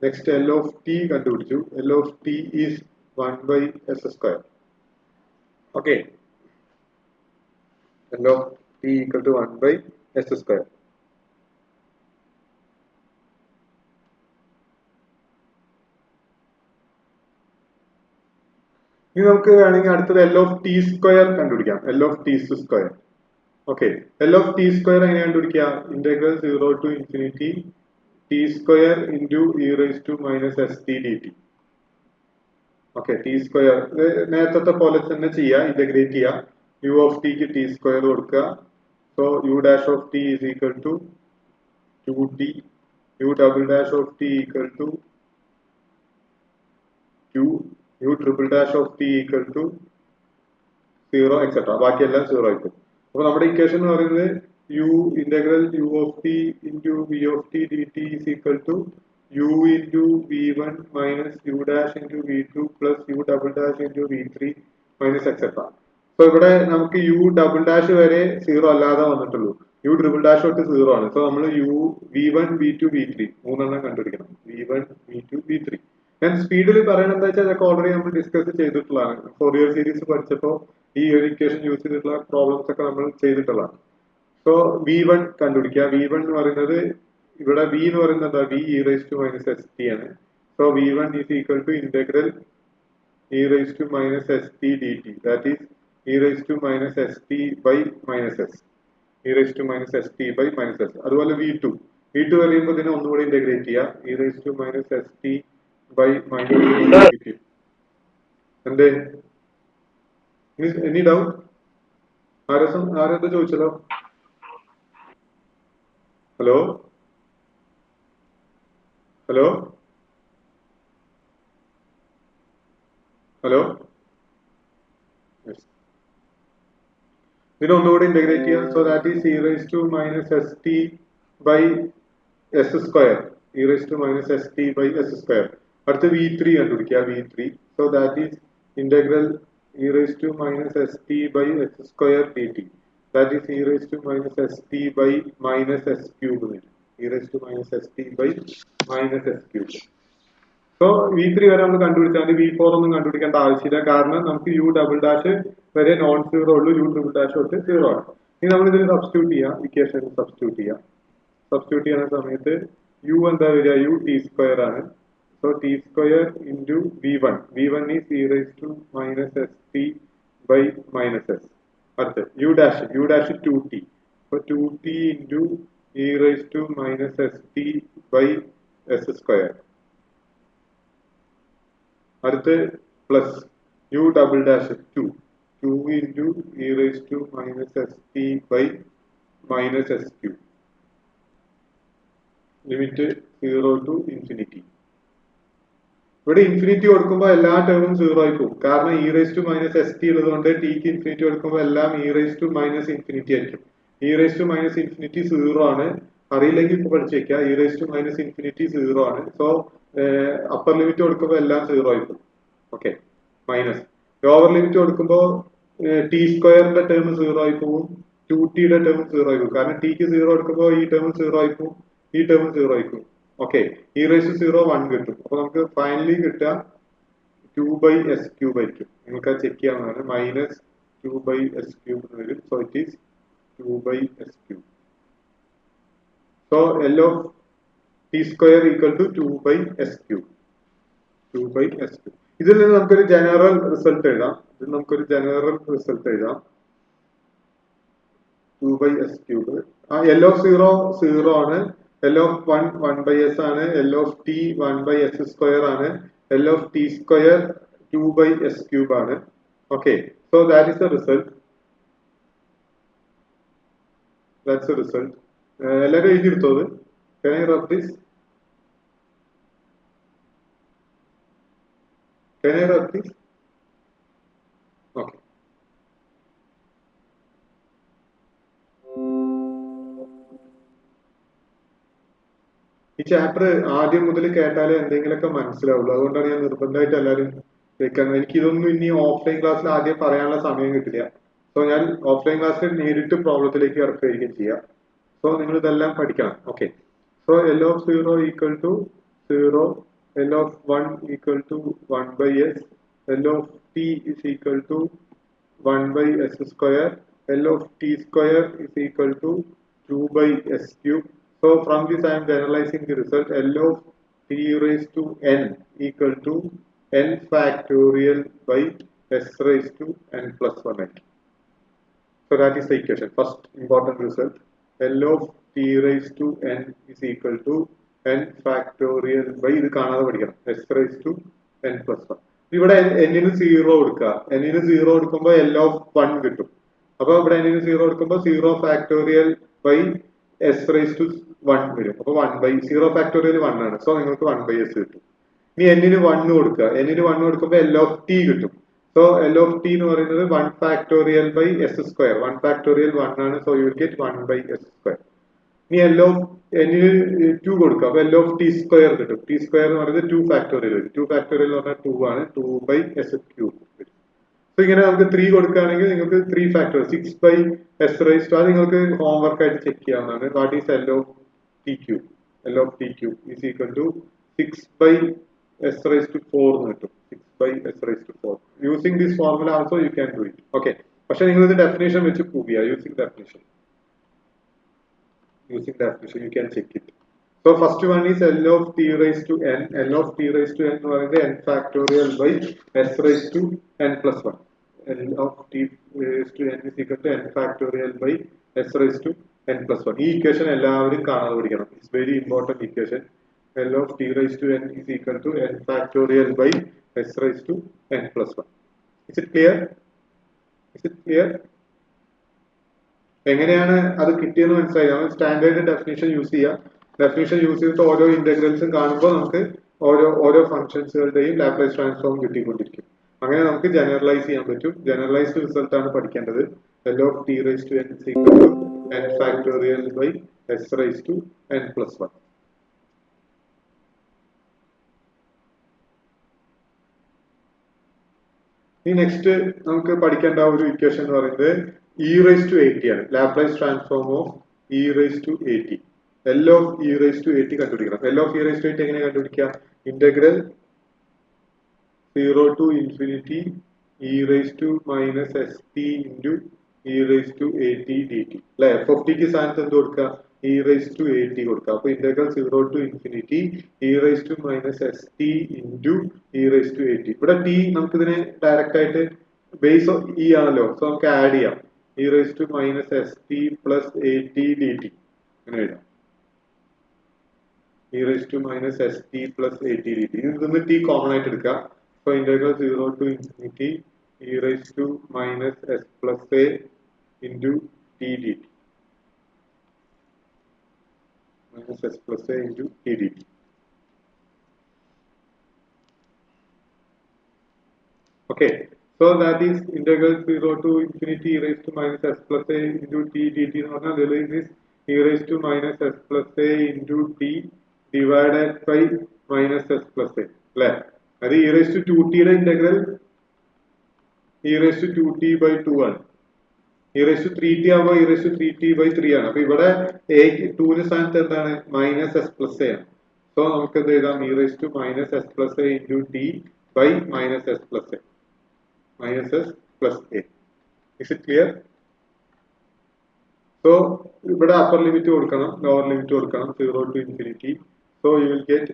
Next L of T കണ്ടുപിടിച്ചു. L of T is 1/s². Okay, L of T equal to 1/s². ഇനി നമുക്ക് വേണമെങ്കിൽ അടുത്തത് എൽ ഓഫ് ടി സ്ക്വയർ കണ്ടുപിടിക്കാം. L of T square. Okay, L of T square എങ്ങനെ കണ്ടുപിടിക്കുക? Integral zero to infinity T square into E raise to minus S T D T. Okay, T square നേരത്തെ പോലെ തന്നെ ചെയ്യുക, integrate ചെയ്യുക. U of ടിക്ക് T square കൊടുക്കുക. So U dash of T is equal to 2t. U double dash of T equal to 2. U triple dash of T equal to 0 etcetera. ബാക്കിയെല്ലാം 0 ആയിരിക്കും. അപ്പൊ നമ്മുടെ ഇക്വേഷൻ എന്ന് പറയുന്നത് U integral U of T into V of T D T is equal to u into v1 minus u dash into v2 plus u double dash into v3 minus etc. So ഇവിടെ നമുക്ക് u double dash വരെ 0 അല്ലാതെ വന്നിട്ടുള്ളൂ. u triple dash തൊട്ട് 0 ആണ്. So നമ്മൾ v1 v2 v3 മൂന്നെണ്ണം കണ്ടുപിടിക്കണം. v1 v2 v3. ഞാൻ സ്പീഡിൽ പറയണത് എന്താ വെച്ചാൽ അതൊക്കെ ഓൾറെഡി നമ്മൾ ഡിസ്കസ് ചെയ്തിട്ടുള്ളതാണ്. ഫോറിയർ സീരീസ് പഠിച്ചപ്പോൾ ഈ ഒരു ഇക്വേഷൻ യൂസ് ചെയ്തിട്ടുള്ള പ്രോബ്ലംസ് ഒക്കെ നമ്മൾ ചെയ്തിട്ടുള്ളതാണ്. സോ v1 കണ്ടുപിടിക്കുക. v1 എന്ന് പറയുന്നത് ഇവിടെ v എന്ന് പറയുന്നത് എന്താ? v e raised to minus st ആണ്. So v1 is equal to integral e raised to minus st dt. That is e raised to minus st by minus s. e raised to minus st by minus s. അതുപോലെ v2 പറയുമ്പോൾ ഇതിനെ ഒന്നുകൂടി integrate ചെയ്യുക. e raised to minus st by minus s. എന്തേ any doubt? ആരെന്താ ചോദിച്ചല്ലോ? Hello hello hello ഇതിനെ ഒന്നുകൂടി ഇന്റഗ്രേറ്റ് ചെയ്യാം. So that is E raise to minus S T by S square. E raise to minus S T by S square. അടുത്ത് v3 കണ്ടുപിടിക്കുക. v3. So that is integral E raise to minus S T by S square D T. That is E raise to minus S T by minus S cube. E raise to minus S T by minus S cube. So v3 വരെ നമ്മൾ കണ്ടുപിടിച്ചാൽ v4 ഒന്നും കണ്ടുപിടിക്കേണ്ട ആവശ്യമില്ല. കാരണം നമുക്ക് u double dash വരെ non zero ഉള്ളൂ. u triple dash തൊട്ട് 0 ആണ്. ഇനി നമ്മൾ ഇതിൽ സബ്സ്റ്റിറ്റ്യൂട്ട് ചെയ്യാം. ഇക്വേഷൻ സബ്സ്റ്റിറ്റ്യൂട്ട് ചെയ്യാം. സബ്സ്റ്റിറ്റ്യൂട്ട് ചെയ്യുന്ന സമയത്ത് u എന്താ വരിക? u ടി സ്ക്വയർ ആണ്. So T square into v1 is E raise to minus S T by minus S. അടുത്ത് u ഡാഷ് 2t. അപ്പോൾ 2t into E raise to minus S T by S square. അടുത്ത് plus u double dash 2 into E raise to minus S T by minus S cube. Limit 0 to infinity. ഇവിടെ infinity കൊടുക്കുമ്പോൾ എല്ലാ ടേമും 0 ആയി പോകും. കാരണം E raise to minus S T ഉള്ളതുകൊണ്ട് ടിക്ക് ഇൻഫിനിറ്റി കൊടുക്കുമ്പോൾ എല്ലാം E raise to minus infinity ആയിരിക്കും. E raise to minus infinity 0 ആണ്. അറിയില്ലെങ്കിൽ ഇപ്പൊ പഠിച്ചു വെക്കുക. E raise to minus infinity 0 ആണ്. സോ അപ്പർ ലിമിറ്റ് കൊടുക്കുമ്പോൾ എല്ലാം 0 ആയി പോകും. ഓക്കെ, മൈനസ് ലോവർ ലിമിറ്റ് കൊടുക്കുമ്പോൾ ടി സ്ക്വയറിന്റെ ടേം 0 ആയി പോകും, 2ടിയുടെ ടേം 0 ആയി പോകും. കാരണം ടിക്ക് 0 കൊടുക്കുമ്പോൾ ഈ ടേം 0 ആയി പോകും, ഈ ടേം 0 ആയി പോകും. ഓക്കെ, ഇ റൈസ് ടു 0 1 കിട്ടും. അപ്പൊ നമുക്ക് ഫൈനലി കിട്ടുക 2/s³ ആയിരിക്കും. നിങ്ങൾക്ക് അത് ചെക്ക് ചെയ്യാവുന്നതാണ്. മൈനസ് 2/s³ വരും. So it is 2/s³. So L of t square equal to 2/s³. 2/s³. ഇതിൽ നിന്ന് നമുക്കൊരു ജനറൽ റിസൾട്ട് എഴുതാം. 2/s³. L of 0 0 ആണ്. L of 1 1/s ആണ്. L of t 1/s² ആണ്. L of t square 2/s³ ആണ്. Okay, so that is the result. That's the result. എല്ലാവരും എഴുതിയെടുത്തോ അത്? Can I rub this? Can I rub this? Okay. ഈ chapter ആദ്യം മുതൽ കേട്ടാലേ എന്തെങ്കിലുമൊക്കെ മനസ്സിലാവുള്ളൂ. അതുകൊണ്ടാണ് ഞാൻ നിർബന്ധമായിട്ട് എല്ലാവരും കേൾക്കുന്നത്. എനിക്കിതൊന്നും ഇനി ഓഫ്ലൈൻ ക്ലാസ്സിൽ ആദ്യം പറയാനുള്ള സമയം കിട്ടില്ല. സോ ഞാൻ ഓഫ്ലൈൻ ക്ലാസ്സിൽ നേരിട്ട് പ്രോബ്ലത്തിലേക്ക് ഇറക്കുകയായിരിക്കും ചെയ്യാം. സോ നിങ്ങൾ ഇതെല്ലാം പഠിക്കണം. Okay, so L of 0 equal to 0, L of 1 equal to 1/s, L of t is equal to 1/s², L of t square is equal to 2/s³. So from this I am generalizing the result. L of t raised to n equal to n factorial by s raised to n plus 1. So that is the equation. First important result. L of t raised to n is equal to n factorial by ഇത് കാണാതെ പഠിക്കണം, s raised to n plus 1. ഇവിടെ n-ന് 0 കൊടുക്കുക. n-ന് 0 കൊടുക്കുമ്പോൾ L of 1 കിട്ടും. അപ്പൊ ഇവിടെ n-ന് 0 കൊടുക്കുമ്പോൾ 0 factorial by s raised to 1 വരും. അപ്പൊ 1/0 factorial 1 ആണ്. സോ നിങ്ങൾക്ക് 1/s കിട്ടും. ഇനി n-ന് 1 കൊടുക്കുക. n-ന് 1 കൊടുക്കുമ്പോൾ L of t കിട്ടും. So L of t എന്ന് പറയുന്നത് 1 factorial by s². 1 factorial 1 ആണ്. So you will get 1/s². ഇനി L of n-ന് 2 കൊടുക്കുക. അപ്പൊ L of t square കിട്ടും. t square എന്ന് പറയുന്നത് 2 factorial വരും. 2 factorial എന്ന് പറഞ്ഞാൽ 2 ആണ്. 2/s³ വരും. സോ ഇങ്ങനെ നമുക്ക് 3 കൊടുക്കുകയാണെങ്കിൽ നിങ്ങൾക്ക് 3 factorial 6/s raised to, അത് നിങ്ങൾക്ക് ഹോംവർക്ക് ആയിട്ട് ചെക്ക് ചെയ്യാവുന്നതാണ്. What is L of t³? L of t³ is equal to 6/s raised to 4 എന്ന് കിട്ടും. 6/s raised to 4. Using this formula also you can do it. Okay. പക്ഷെ നിങ്ങൾ ഇത് definition വെച്ച് പ്രൂവ് ചെയ്യുക. Using definition you can check it. So first one is L of t raised to n. L of t raised to n എന്ന് പറയുന്നത് n factorial by s raised to n plus 1. L of t raised to n is equal to n factorial by s raised to n plus 1. ഈ equation എല്ലാവരും കാണാതെ പഠിക്കണം. It's very important equation. L of t raised to n is equal to n factorial by s raised to n plus 1. Is it clear? എങ്ങനെയാണ് അത് കിട്ടിയെന്ന് മനസ്സിലായി. നമ്മൾ standard definition use ചെയ്യുക. ഡെഫിനിഷൻ യൂസ് ചെയ്തിട്ട് ഓരോ ഇന്റഗ്രൽസും കാണുമ്പോൾ നമുക്ക് ഓരോ ഫംഗ്ഷൻസുകളുടെയും ലാപ്ലേസ് ട്രാൻസ്ഫോം കിട്ടിക്കൊണ്ടിരിക്കും. അങ്ങനെ നമുക്ക് ജനറലൈസ് ചെയ്യാൻ പറ്റും. ജനറലൈസ്ഡ് റിസൾട്ട് ആണ് പഠിക്കേണ്ടത്. L of t raised to n is equal to n factorial by s raised to n plus 1. ഈ നെക്സ്റ്റ് നമുക്ക് പഠിക്കേണ്ട ഒരു ഇക്വേഷൻ എന്ന് പറയുന്നത് e raised to 80 ആണ്. Laplace transform of e raised to 80. L of e raised to 80 കണ്ടുപിടിക്കണം. L of e raised to 80 എങ്ങനെ കണ്ടുപിടിക്കാം? Integral 0 to infinity e raised to minus st into e raised to 80 dt. അല്ലെ, f of t ക്ക് സ്ഥാനത്ത് എന്ത് കൊടുക്കുക? e raised to 80 കൊടുക്കുക. അപ്പൊ integral 0 to infinity e raised to minus st into e raised to 80. ഇവിടെ t നമുക്ക് ഇതിനെ ഡയറക്റ്റ് ആയിട്ട് ബേസ് e ആണല്ലോ. സോ നമുക്ക് ആഡ് ചെയ്യാം. e raised to minus st plus 80 dt. അങ്ങനെ എഴുതാം. e raised to minus st plus 80 dt. ഇതിന്ന് t കോമൺ ആയിട്ട് എടുക്കുക. So integral 0 to infinity e raised to minus s plus a into t dt. minus s plus a into t dt. Okay, so that is integral 0 to infinity e raised to minus s plus a into t dt എന്ന് പറഞ്ഞാൽ there is this e raised to minus s plus a into t divided by minus s plus a അല്ലേ? അത് e raised to 2t യുടെ integral e raised to 2t by 2 ആണ്. e raised to 3t ആവുമ്പോൾ e raised to 3t by 3 ആണ്. അപ്പൊ ഇവിടെ a 2 ന്റെ സ്ഥാനത്ത് എന്താണ് minus s plus a ആണ്. സോ നമുക്ക് എന്ത് എഴുതാം e raised to minus s plus a into t by minus s plus a. Minus s plus a. Is it clear? So, ഇവിടെ upper limit കൊടുക്കണം, lower limit കൊടുക്കണം, 0 to infinity. So, you will get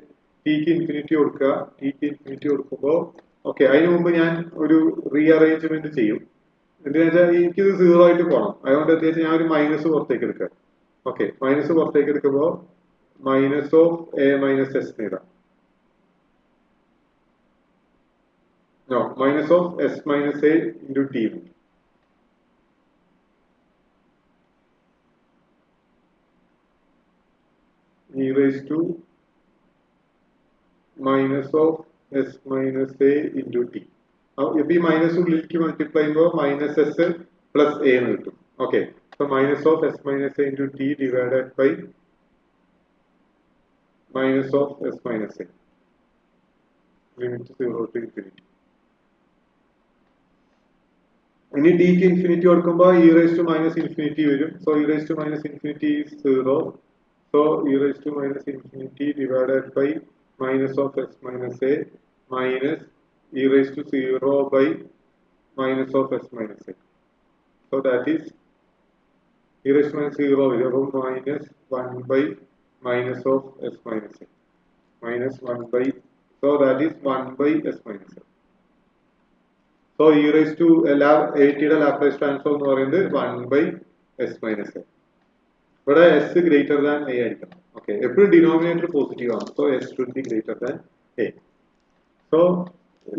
t ക്ക് infinity കൊടുക്കുക, t ക്ക് infinity കൊടുക്കുമ്പോൾ okay അതിന് മുമ്പ് ഞാൻ ഒരു റീഅറേഞ്ച്മെന്റ് ചെയ്യും. എന്തിനാ വെച്ചാൽ എനിക്കിത് 0 ആയിട്ട് പോകണം. അതുകൊണ്ട് എന്താ വെച്ചാൽ ഞാൻ ഒരു മൈനസ് പുറത്തേക്ക് എടുക്കാം. ഓക്കെ മൈനസ് പുറത്തേക്ക് എടുക്കുമ്പോൾ minus of A minus S എഴുതാം. No, minus of s minus a into t. E raised to minus of s minus a into t. Now, if we minus ഉള്ളിലേക്ക് multiply ചെയ്യുമ്പോൾ minus s plus a എന്ന് കിട്ടും. Okay, so minus of s minus a into t divided by minus of s minus a. Limit 0 to infinity. ഇനി t ക്ക് infinity കൊടുക്കുമ്പോൾ e raised to minus infinity വരും. So e raised to minus infinity is 0. So e raised to minus infinity divided by minus of s minus a minus e raised to 0 by minus of s minus a. So that is e raised to minus 0 വരും. അപ്പോൾ minus 1 by minus of s minus a. Minus 1 by, so that is 1 by s minus a. So e raised to at യുടെ Laplace transform എന്ന് പറയുന്നത് 1 by s minus a. ഇവിടെ s greater than a ആയിരിക്കണം. Okay എപ്പോഴും denominator positive ആണ്. So s should be greater than a. So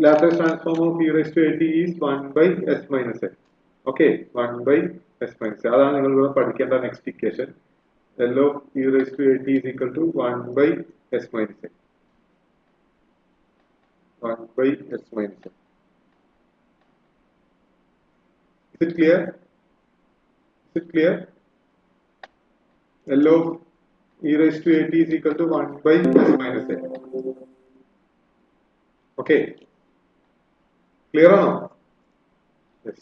Laplace transform of e raised to at is 1 by s minus a. Okay 1 by s minus a. അതാണ് നിങ്ങൾ ഇവിടെ പഠിക്കേണ്ട next equation. L of e raised to at is equal to 1 by s minus a. 1 by s minus a. Is it clear? Is it clear? L of e raised to at is equal to 1 by s minus a. Okay. Clear or no? Yes.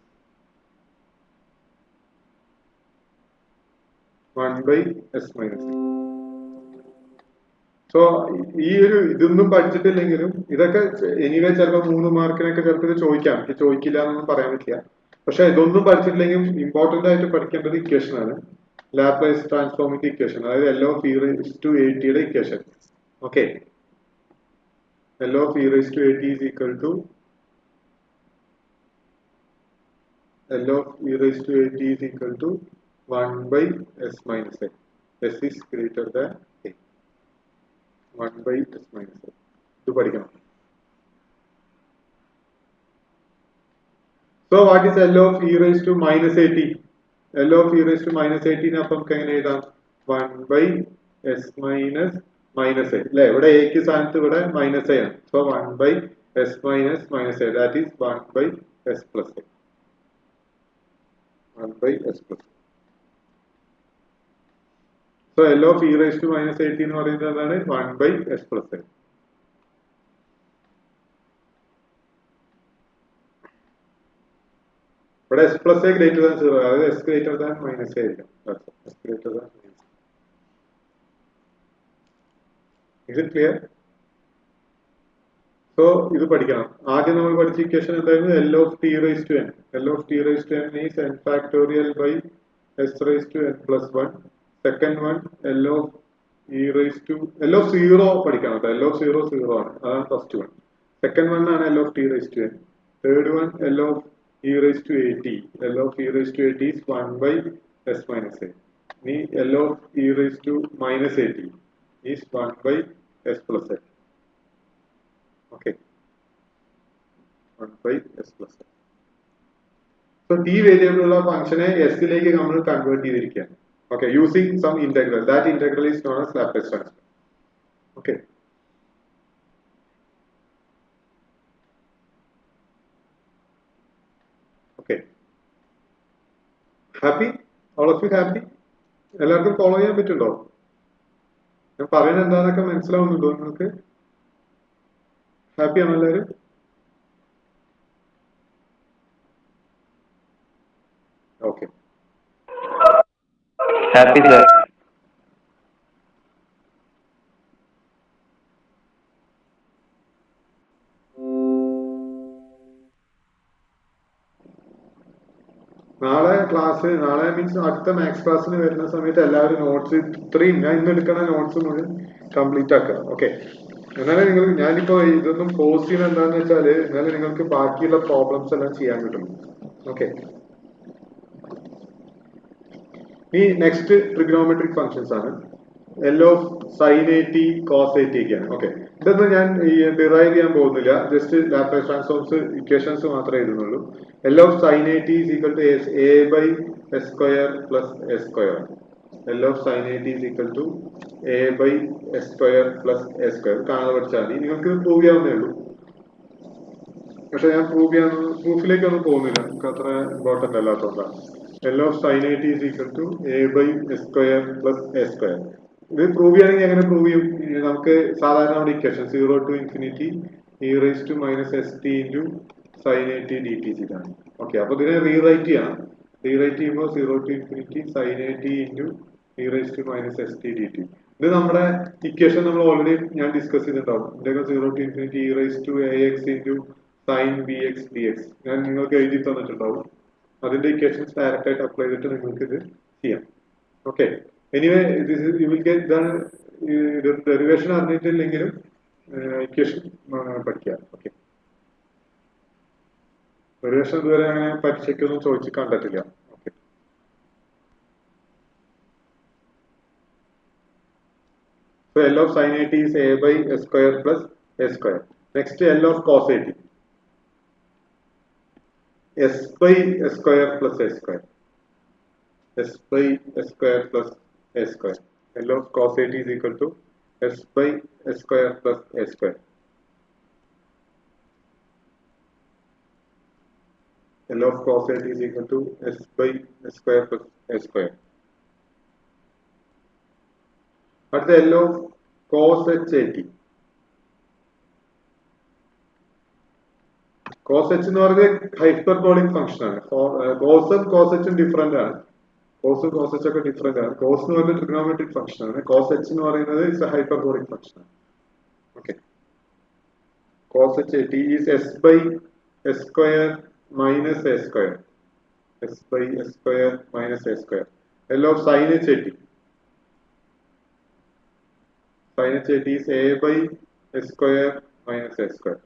1 by s minus a. So ഈ ഒരു ഇതൊന്നും പഠിച്ചിട്ടില്ലെങ്കിലും ഇതൊക്കെ anyway ചിലപ്പോൾ 3 മാർക്കിനൊക്കെ ചിലപ്പോൾ ഇത് ചോദിക്കാം. എനിക്ക് ചോദിക്കില്ല എന്നൊന്നും പറയാൻ പറ്റില്ല. പക്ഷെ ഇതൊന്നും പഠിച്ചിട്ടില്ലെങ്കിലും ഇമ്പോർട്ടന്റ് ആയിട്ട് പഠിക്കേണ്ടത് ഇക്വേഷൻ ആണ്. ലാപ്ലേസ് ട്രാൻസ്ഫോമിന്റെ ഇക്വേഷൻ, അതായത് L of e raised to at യുടെ equation. Okay L of e raised to at is equal to L of e raised to at is equal to 1 by s minus a. S is greater than a. 1 by s minus a. ഇത് പഠിക്കണം. So what is L of e raised to minus at? L of e raised to minus at നെ അപ്പം നമുക്ക് എങ്ങനെ എഴുതാം? 1 by s minus minus a. അല്ലേ ഇവിടെ a ക്ക് സ്ഥാനത്ത് ഇവിടെ minus a ആണ്. So 1 by s minus minus a, that is 1 by s plus a. 1 by s plus a. So L of e raised to minus at എന്ന് പറയുന്നത് എന്താണ്? 1 by s plus a. ഇവിടെ s plus a greater than 0, അതായത് s greater than minus a ആയിരിക്കും. s greater than minus a. Is it clear? So ഇത് പഠിക്കണം. ആദ്യം നമ്മൾ പഠിച്ച ഇക്വേഷൻ എന്തായിരുന്നു? L of t raised to n. L of t raised to n is n factorial by s raised to n plus 1. Second one L of e raised to L of 0 പഠിക്കണം. L of 0 0 ആണ്. അതാണ് first one. Second one ആണ് L of t raised to n. Third one L of e raised to at. L of e raised to at is 1 by s minus a. Ni L of e raised to minus at is 1 by s plus a. Okay. 1 by s plus a. So t variable ഉള്ള ഫംഗ്ഷനെ s ലേക്ക് നമ്മൾ convert ചെയ്തിരിക്കുകയാണ്. Okay, using some integral. That integral is known as Laplace transform. Okay. Okay. Happy? All of you happy? എല്ലാവർക്കും follow ചെയ്യാൻ പറ്റുണ്ടോ? ഞാൻ പറയുന്നത് എന്താണെന്നൊക്കെ മനസ്സിലാവുന്നുണ്ടോ നിങ്ങൾക്ക്? ഹാപ്പി ആണോ എല്ലാവരും? ഓക്കെ. Happy sir. നാളെ മീൻസ് അടുത്ത മാത്സ് ക്ലാസ്സിന് വരുന്ന സമയത്ത് എല്ലാവരും നോട്ട്സ് ഇത്രയും ഞാൻ ഇന്ന് എടുക്കുന്ന നോട്ട്സ് മുഴുവൻ കംപ്ലീറ്റ് ആക്കുക. ഓക്കെ. എന്നാലും നിങ്ങൾ ഞാനിപ്പോ ഇതൊന്നും പോസ്റ്റ് ചെയ്യുന്നത് എന്താണെന്ന് വെച്ചാൽ എന്നാലും നിങ്ങൾക്ക് ബാക്കിയുള്ള പ്രോബ്ലംസ് എല്ലാം ചെയ്യാൻ കിട്ടും. ഓക്കെ. ഈ നെക്സ്റ്റ് ട്രിഗ്നോമെട്രിക് ഫംഗ്ഷൻസ് ആണ്. L of sin 80 cos 80 ഒക്കെയാണ്. ഓക്കെ. ഇതൊന്നും ഞാൻ ഡിറൈവ് ചെയ്യാൻ പോകുന്നില്ല. ജസ്റ്റ് ലാപ്ലേസ് ട്രാൻസ്ഫോംസ് ഇക്വേഷൻസ് മാത്രമേ എഴുതുന്നുള്ളൂ. L of sin 80 is equal to a by s square plus s square. L of sin 80 is equal to a by s square plus s square. കാണാതെ പഠിച്ചാൽ മതി. നിങ്ങൾക്ക് prove ചെയ്യാവുന്നേ ഉള്ളൂ. പക്ഷെ ഞാൻ പ്രൂഫിലേക്കൊന്നും പോകുന്നില്ല. നമുക്ക് അത്ര important അല്ലാത്തതുകൊണ്ടാണ്. L of sin 80 is equal to a by s square plus s square. ഇത് പ്രൂവ് ചെയ്യണമെങ്കിൽ എങ്ങനെ പ്രൂവ് ചെയ്യും? നമുക്ക് സാധാരണ നമ്മുടെ equation 0 to infinity e raised to minus st into sin 80 dt ഇതാണ്. ഓക്കെ. അപ്പൊ ഇതിനെ റീറൈറ്റ് ചെയ്യണം. റീറൈറ്റ് ചെയ്യുമ്പോൾ 0 to infinity sin 80 into e raised to minus st dt. ഇത് നമ്മുടെ ഇക്വേഷൻ നമ്മൾ ഓൾറെഡി ഞാൻ ഡിസ്കസ് ചെയ്തിട്ടുണ്ടാവും. ഇതിന്റെ 0 to infinity e raised to ax into sin bx dx ഞാൻ നിങ്ങൾക്ക് എഴുതി തന്നിട്ടുണ്ടാവും. അതിന്റെ ഇക്വേഷൻസ് ഡയറക്റ്റ് ആയിട്ട് അപ്ലൈ ചെയ്തിട്ട് നിങ്ങൾക്ക് ഇത് ചെയ്യാം. Okay. Anyway you will get ഇതാണ് ഡെറിവേഷൻ അറിഞ്ഞിട്ടില്ലെങ്കിലും ഇക്വേഷൻ പഠിക്കുക. ഓക്കെ. ഡെറിവേഷൻ ഇതുവരെ അങ്ങനെ പരീക്ഷയ്ക്കൊന്നും ചോദിച്ച് കണ്ടിട്ടില്ല. Okay. So L of sin 80 is a by s square plus s square. Next L of cos 80. S by s square plus s square. S by s square plus s square. L of cos 80 is equal to s by s square plus s square. L of cos 80 is equal to s by s square plus s square. At the L of cos h 80. Cos h എന്ന് പറയുന്നത് hyperbolic function ആണ്. കോസും cos എച്ചും different ആണ്. കോസും cos h ഒക്കെ different ആണ്. Cos എന്ന് പറയുന്നത് ട്രിഗണോമെട്രിക് ഫംഗ്ഷൻ ആണ്. കോസ് എച്ച് എന്ന് പറയുന്നത് ഇസ് എ ഹൈപ്പർബോളിക് ഫംഗ്ഷൻ ആണ്. Okay. Cos h 80 is s by S square minus a square. S by S square minus a square. L of sin h 80. Sin h 80 is a by s square minus s square.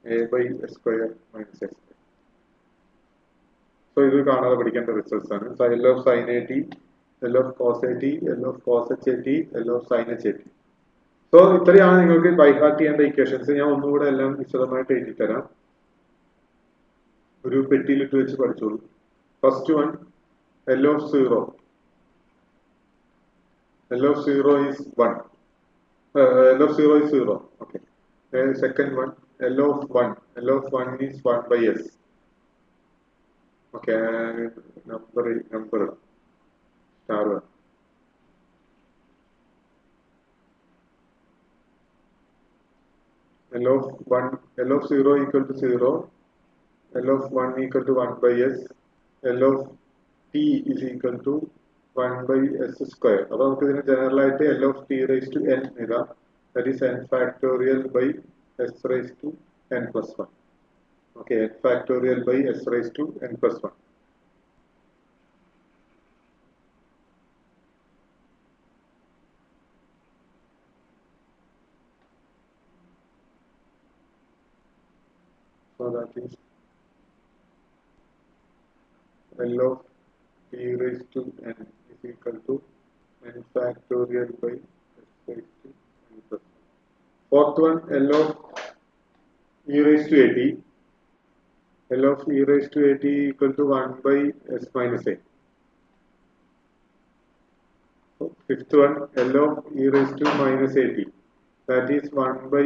A by s square minus s square. So ഇത് കാണാതെ പഠിക്കേണ്ട results ആണ്. L of sin 80, L of cos 80, L of cos h 80, L of sin h 80. So ഇത്രയാണ് നിങ്ങൾക്ക് by heart ചെയ്യേണ്ട equations. ഞാൻ ഒന്നുകൂടെ എല്ലാം വിശദമായിട്ട് എഴുതി തരാം. ഒരു പെട്ടിയിലിട്ട് വെച്ച് പഠിച്ചോളൂ. First one L of 0. L of 0 is 1. L of 0 is 0. Okay. Second one, L of 1. L of 1 is 1 by s. Okay. Number. Star 1. L of 1. L of 0 equal to 0. L of 1 equal to 1 by s. L of t is equal to 1 by s square. അപ്പോൾ നമുക്ക് ഇതിനെ general ആയിട്ട് L of t raised to n എഴുതാം. That is n factorial by s raised to n plus 1. Okay, n factorial by s raised to n plus 1. So that is L of t raised to n is equal to n factorial by s raised to n plus 1. Fourth one, L of e raised to 80. L of e raised to 80 equal to 1 by s minus a. Fifth one, L of e raised to minus at, that is 1 by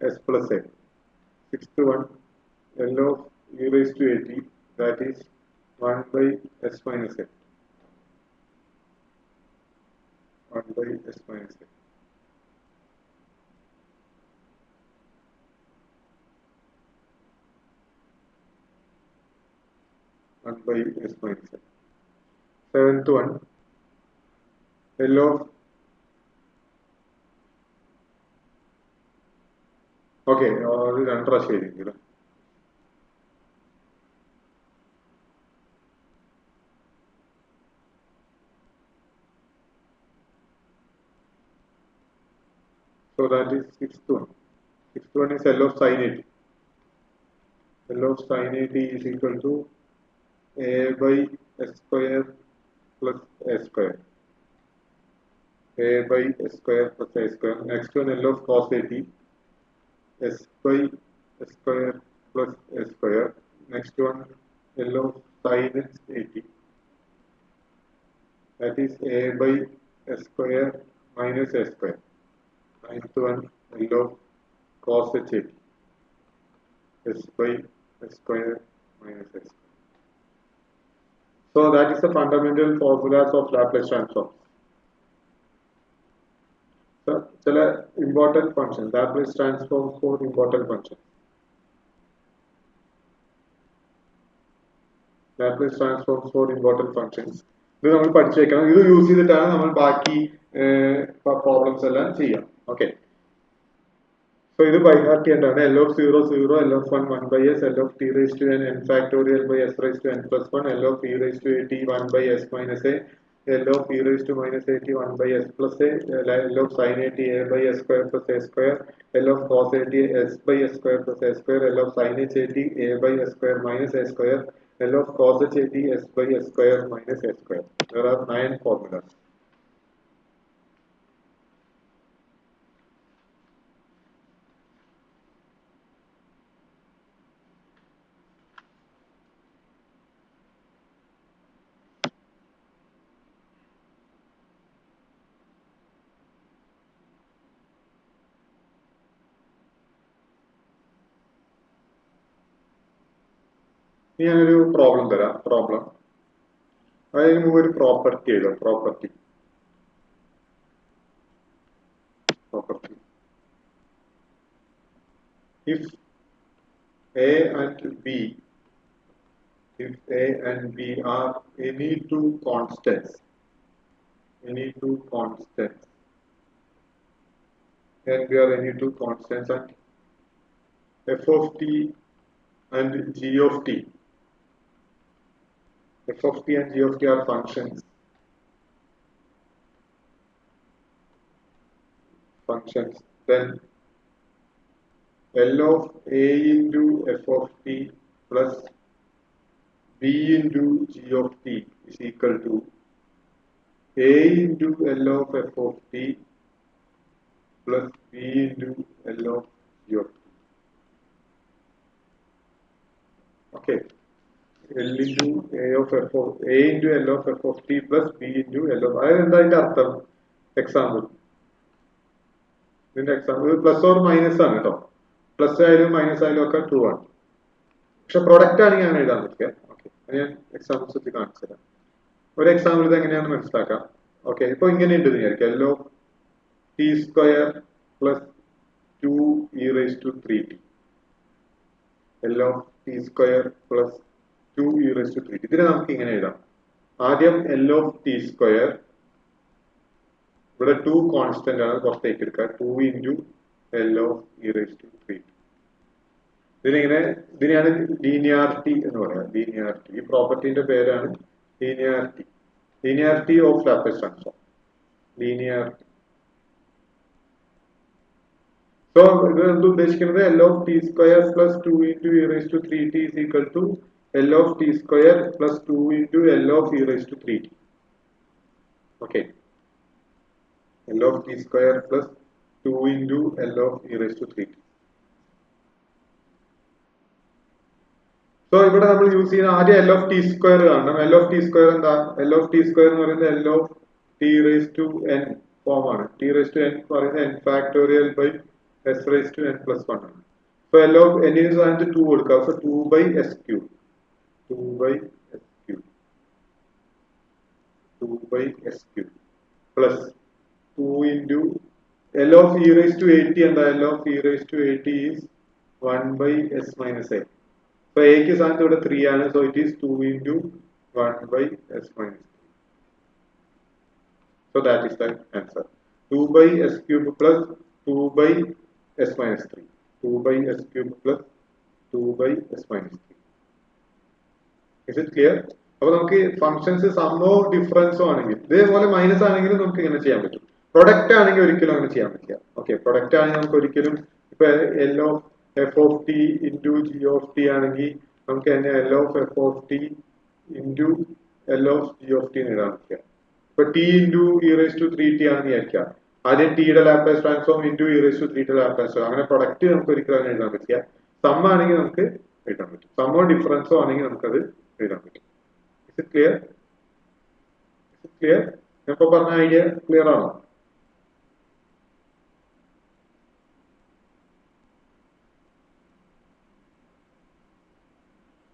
s plus a. Sixth one, L of e raised to at, that is 1 by s minus a. 1 by s minus a. By s minus a. Seventh one, L of okay, അത് രണ്ട് പ്രാവശ്യം എഴുതിയിരിക്കും. So that is sixth one. Sixth one is L of sin 80. L of sin 80 is equal to a by s square plus a square. A by s square plus a square. Next one, L of cos 80. S by s square plus a square. Next one, L of sin 80. That is a by s square minus a square. Ninth one, L of cos h 80. S by s square minus s square. So that is the fundamental formulas of Laplace transforms. So, important functions, Laplace transforms for important functions. Laplace transforms for important functions. ഇത് നമ്മൾ പഠിച്ചേക്കണം. ഇത് use ചെയ്തിട്ടാണ് നമ്മൾ ബാക്കി problems എല്ലാം ചെയ്യാം. Okay, so ഇത് by heart ചെയ്യേണ്ടതാണ്. L of 0 0, L of 1 1 by s, L of t raised to n n factorial by s raised to n plus 1, L of e raised to at 1 by s minus a, L of e raised to minus at 1 by s plus a, L of sin at a by s square plus a square, L of cos at s by s square plus a square, L of sin h at a by s square minus a square, L of cos h at s by s square minus a square. There are 9 formulas. ഞാനൊരു problem തരാം. Problem അതിന് മുമ്പ് ഒരു property എഴുതാം. Property if a and b are any two constants and we are any two constants and f of t and g of t. F of t and g of t are functions. Then L of a into f of t plus b into g of t is equal to a into L of f of t plus b into L of g of t. Okay. L into a into L of f of t plus b into L of അതിന്റെ അർത്ഥം example ഇതിന്റെ example plus or minus ആണ് കേട്ടോ. Plus ആയാലും minus ആയാലും ഒക്കെ true ആണ്. പക്ഷെ പ്രൊഡക്റ്റ് ആണെങ്കിൽ അങ്ങനെ എഴുതാൻ പറ്റില്ല. ഓക്കെ, ഞാൻ എക്സാമ്പിൾസ് വെച്ച് കാണിച്ചു തരാം. ഒരു എക്സാമ്പിൾ ഇത് എങ്ങനെയാണെന്ന് മനസ്സിലാക്കാം. ഓക്കെ, ഇപ്പൊ ഇങ്ങനെ ഉണ്ട് വിചാരിക്കാം. L of t square plus 2 e raised to 3t. L of t square plus 2 e raised to 3t. ഇതിനെ നമുക്ക് ഇങ്ങനെ എഴുതാം. ആദ്യം L of t square, ഇവിടെ 2 കോൺസ്റ്റന്റ് ആണ്, പുറത്തേക്ക് എടുക്കുക. 2 into L of e raised to 3t. ഇതിനെയാണ് ലീനിയാരിറ്റി എന്ന് പറയാം. ലീനിയാരിറ്റി, ഈ പ്രോപ്പർട്ടിന്റെ പേരാണ് linearity. Linearity of Laplace transform. Linearity. So ഇത് എന്ത് ഉദ്ദേശിക്കുന്നത്? L of t square plus 2 into e raised to 3t is equal to L of t square plus 2 into L of e raised to 3t. Okay. L of t square plus 2 into L of e raised to 3t. So ഇവിടെ നമ്മൾ use ചെയ്യുന്ന ആദ്യം L of t square കാണണം. L of t square എന്താ? L of t square എന്ന് പറയുന്നത് L of t raised to n form ആണ്. t raised to n പറയുന്നത് n factorial by s raised to n plus 1 ആണ്. So L of n ന് സ്ഥാനത്ത് 2 കൊടുക്കുക. So 2 by s cube. 2 by s cube. 2 by s cube plus 2 into L of e raised to 80 and the L of e raised to 80 is 1 by s minus a. So a ക്ക് സ്ഥാനത്ത് ഇവിടെ 3 ആണ്. So it is 2 into 1 by s minus 3. So that is the answer. 2 by s cube plus 2 by s minus 3. 2 by s cube plus 2 by s minus 3. Is it clear? അപ്പോൾ നമുക്ക് functions സമ്മോ ഡിഫറൻസോ ആണെങ്കിൽ ഇതേപോലെ minus ആണെങ്കിലും നമുക്ക് ഇങ്ങനെ ചെയ്യാൻ പറ്റും. Product ആണെങ്കിൽ ഒരിക്കലും അങ്ങനെ ചെയ്യാൻ പറ്റില്ല. ഓക്കെ, പ്രൊഡക്റ്റ് ആണെങ്കിൽ നമുക്ക് ഒരിക്കലും ഇപ്പൊ L of F of T into G of T ആണെങ്കിൽ നമുക്ക് തന്നെ L of F of T into L of G of T എഴുതാൻ പറ്റില്ല. ഇപ്പൊ T into E raise to 3t ആണെന്ന് വിചാരിക്കാം. ആദ്യം ടിയുടെ Laplace transform into E raise to 3യുടെ ലാപ്ലേസ് ട്രാൻസ്ഫോം, അങ്ങനെ പ്രൊഡക്റ്റ് നമുക്ക് ഒരിക്കലും അങ്ങനെ എഴുതാൻ പറ്റില്ല. സം ആണെങ്കിൽ നമുക്ക് എഴുതാൻ പറ്റും. സമ്മോ ഡിഫറൻസോ ആണെങ്കിൽ നമുക്കത് എഴുതാൻ പറ്റും. Is it clear? Is it clear? ഞാൻ ഇപ്പൊ പറഞ്ഞ ഐഡിയ ക്ലിയർ ആണോ?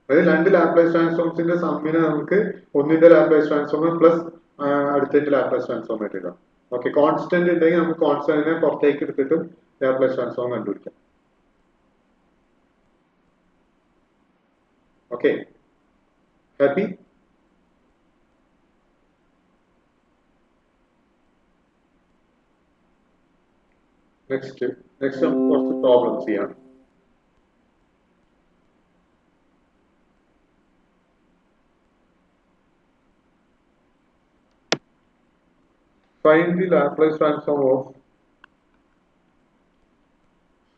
അതായത് രണ്ട് ലാപ്ലേസ് ട്രാൻസ്ഫോംസിന്റെ സമ്മിനെ നമുക്ക് ഒന്നിന്റെ ലാപ്ലേസ് ട്രാൻസ്ഫോം പ്ലസ് അടുത്തതിന്റെ ലാപ്ലേസ് ട്രാൻസ്ഫോം ആയിട്ട് ഇടാം. ഓക്കെ, കോൺസ്റ്റന്റ് ഉണ്ടെങ്കിൽ നമുക്ക് കോൺസ്റ്റന്റിനെ പുറത്തേക്ക് എടുത്തിട്ടും ലാപ്ലേസ് ട്രാൻസ്ഫോം കണ്ടുപിടിക്കാം. Okay, happy? നെക്സ്റ്റ് നമുക്ക് കുറച്ച് പ്രോബ്ലംസ് ചെയ്യാം. Find the Laplace transform of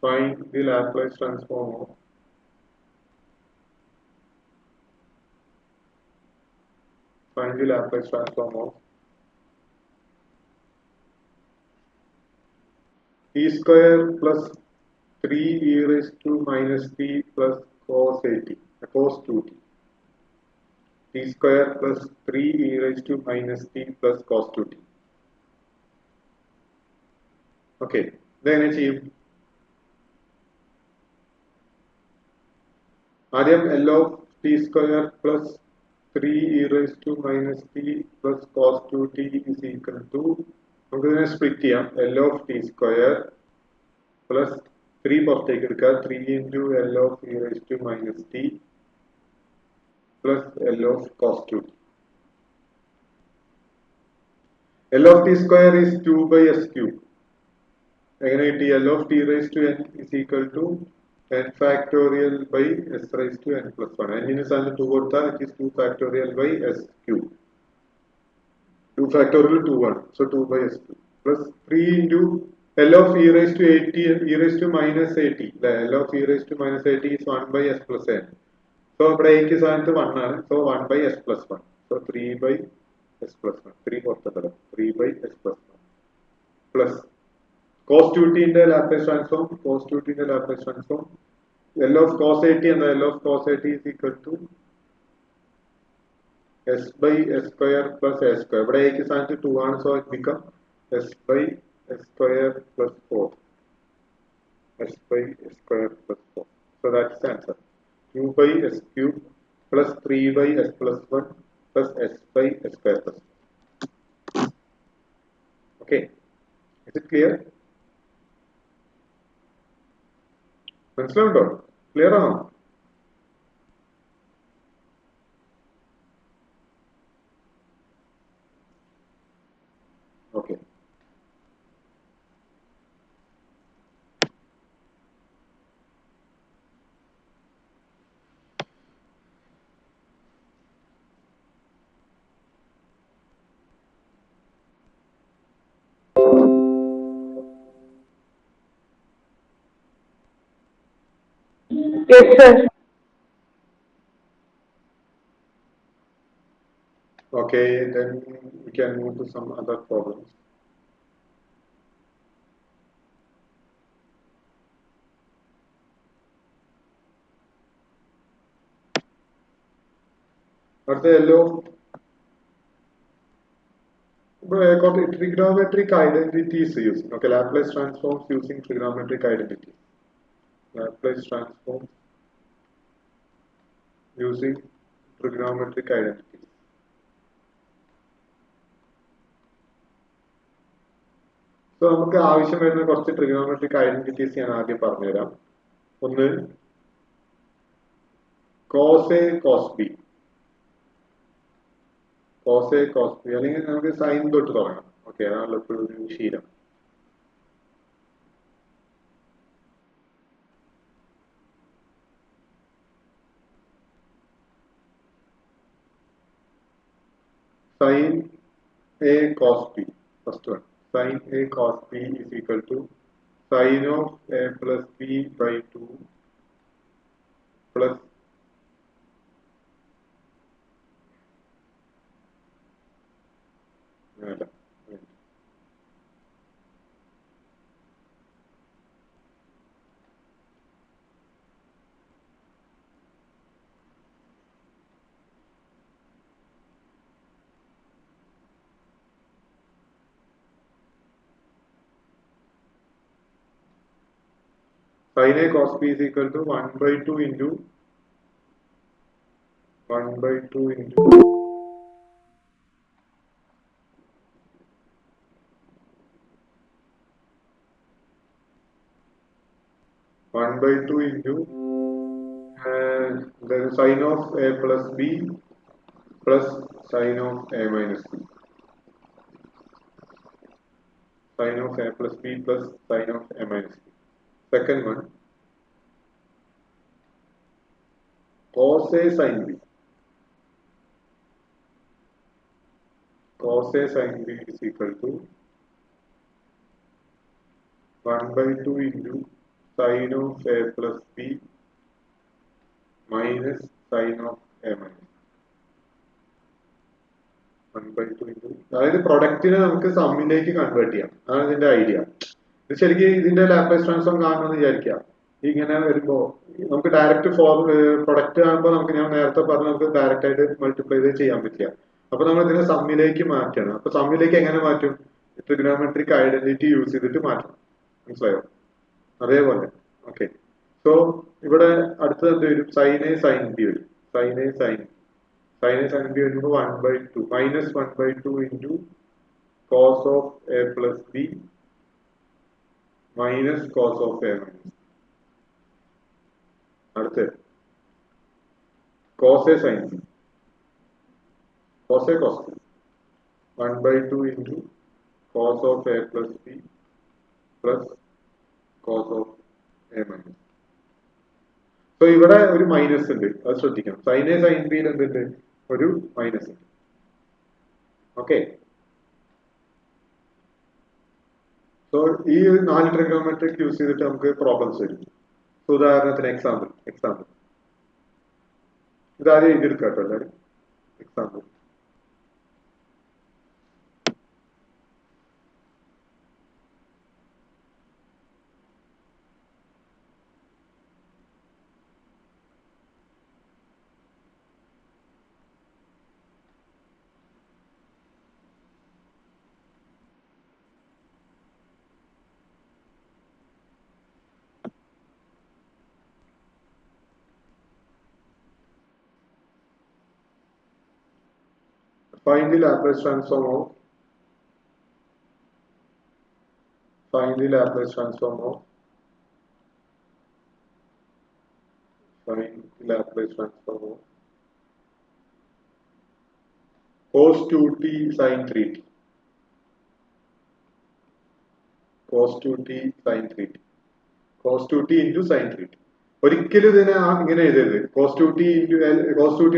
find the Laplace transform of find the Laplace transform of t square plus 3 e raised to minus t plus cos 80 cos 2t. T square plus 3 e raised to minus t plus cos 2t. Okay, then achieve. ആദ്യം L of t square plus 3 e raised to minus t plus cos 2t is equal to, നമുക്ക് ഇതിനെ split ചെയ്യാം. L of t square plus 3 പുറത്തേക്ക് എടുക്കുക, 3 into L of e raised to minus t plus L of cos 2t. L of t square is 2 by s cube. എങ്ങനെ കിട്ടി? L of t raised to n is equal to n factorial by s raised to n plus 1. n ന് സ്ഥാനത്ത് 2 കൊടുത്താൽ it is 2 factorial by s cube. 2 factorial 2 ആണ്. So 2 by s cube plus 3 into L of e raised to 80 e raised to minus 80. L of e raised to minus 80 is 1 by s plus n. So ഇവിടെ a ക്ക് സ്ഥാനത്ത് 1 ആണ്. So 1 by s plus 1. So 3 by s plus 1. 3 പുറത്തെടുക്കാം. 3 by s plus 1 plus cos 2t ന്റെ Laplace transform, cos 2t ന്റെ Laplace transform, L of cos 80 and L of cos 80 is equal to s by s square plus a square. ഇവിടെ a ക്ക് സ്ഥാനത്ത് 2 ആണ്. So it become s by s square plus 4. s by s square plus 4. So that's the answer. 2 by s cube plus 3 by s plus 1 plus s by s square plus 4. Okay, is it clear? മനസ്സിലാവുണ്ടോ? Clear ആണോ? Okay, Yes, sir. okay, then we can move to some other problems. What's the L of trigonometric identities using. Okay, Laplace transforms using trigonometric identities. Laplace transforms using trigonometric identities. So നമുക്ക് ആവശ്യം വരുന്ന കുറച്ച് trigonometric identities ഞാൻ ആദ്യം പറഞ്ഞുതരാം. ഒന്ന് cos A cos B. cos A cos B അല്ലെങ്കിൽ നമുക്ക് സൈൻ തൊട്ട് തുടങ്ങാം. ഓക്കെ, അതാണല്ലോ ഇപ്പോഴും ഒരു ശീലം. Sin A cos B. First one. Sin A cos B is equal to sin of A plus B by 2 plus sin A cos B is equal to 1 by 2 into 1 by 2 into 1 by 2 into the sin of A plus B plus sin of A minus B. Sin of A plus B plus sin of A minus B. Second one, cos A sin B. Cos A sin B is equal to 1 by 2 into sin of A plus B minus sin of A minus. 1 by 2 into, അതായത് പ്രൊഡക്റ്റിനെ നമുക്ക് സമ്മിലേക്ക് convert ചെയ്യാം. അതാണ് ഇതിന്റെ idea. ഇത് ശരിക്കും ഇതിന്റെ Laplace transform കാണണമെന്ന് വിചാരിക്കാം. ഇങ്ങനെ വരുമ്പോ നമുക്ക് ഡയറക്റ്റ് പ്രൊഡക്റ്റ് ആകുമ്പോൾ നമുക്ക്, ഞാൻ നേരത്തെ പറഞ്ഞ, നമുക്ക് ഡയറക്റ്റ് ആയിട്ട് മൾട്ടിപ്ലൈ ചെയ്ത് ചെയ്യാൻ പറ്റില്ല. അപ്പൊ നമ്മൾ ഇതിനെ സമ്മിലേക്ക് മാറ്റണം. അപ്പൊ സമ്മിലേക്ക് എങ്ങനെ മാറ്റും? ട്രിഗണോമെട്രിക് ഐഡന്റിറ്റി യൂസ് ചെയ്തിട്ട് മാറ്റണം. മനസ്സിലായോ? അതേപോലെ ഓക്കെ. സോ ഇവിടെ അടുത്തത് എന്ത് വരും? സൈൻ എ സൈൻ ബി വരും. സൈൻ എ സൈൻ B വരുമ്പോൾ 1 by 2 minus 1 by 2 into cos of A plus B minus cos of A minus. അടുത്ത് cos A sin B. cos A cos B 1 by 2 into cos of A plus B plus cos of A minus. So ഇവിടെ ഒരു minus ഉണ്ട്, അത് ശ്രദ്ധിക്കണം. Sign a sign ബിയിൽ എന്തുണ്ട്? ഒരു minus ഉണ്ട്. ഓക്കെ, സോ ഈ 4 ട്രിഗണോമെട്രിക് യൂസ് ചെയ്തിട്ട് നമുക്ക് പ്രോബ്ലംസ് വരും. ഉദാഹരണത്തിന് എക്സാമ്പിൾ ഇതാദ്യം എഴുതിയെടുക്കാം കേട്ടോ എല്ലാവരും. Example find the Laplace transform of cos 2t sin 3t. cos 2t sin 3t. cos 2t into sin 3t. ഒരിക്കലും ഇതിനെ ഇങ്ങനെ എഴുതരുത്. cos 2t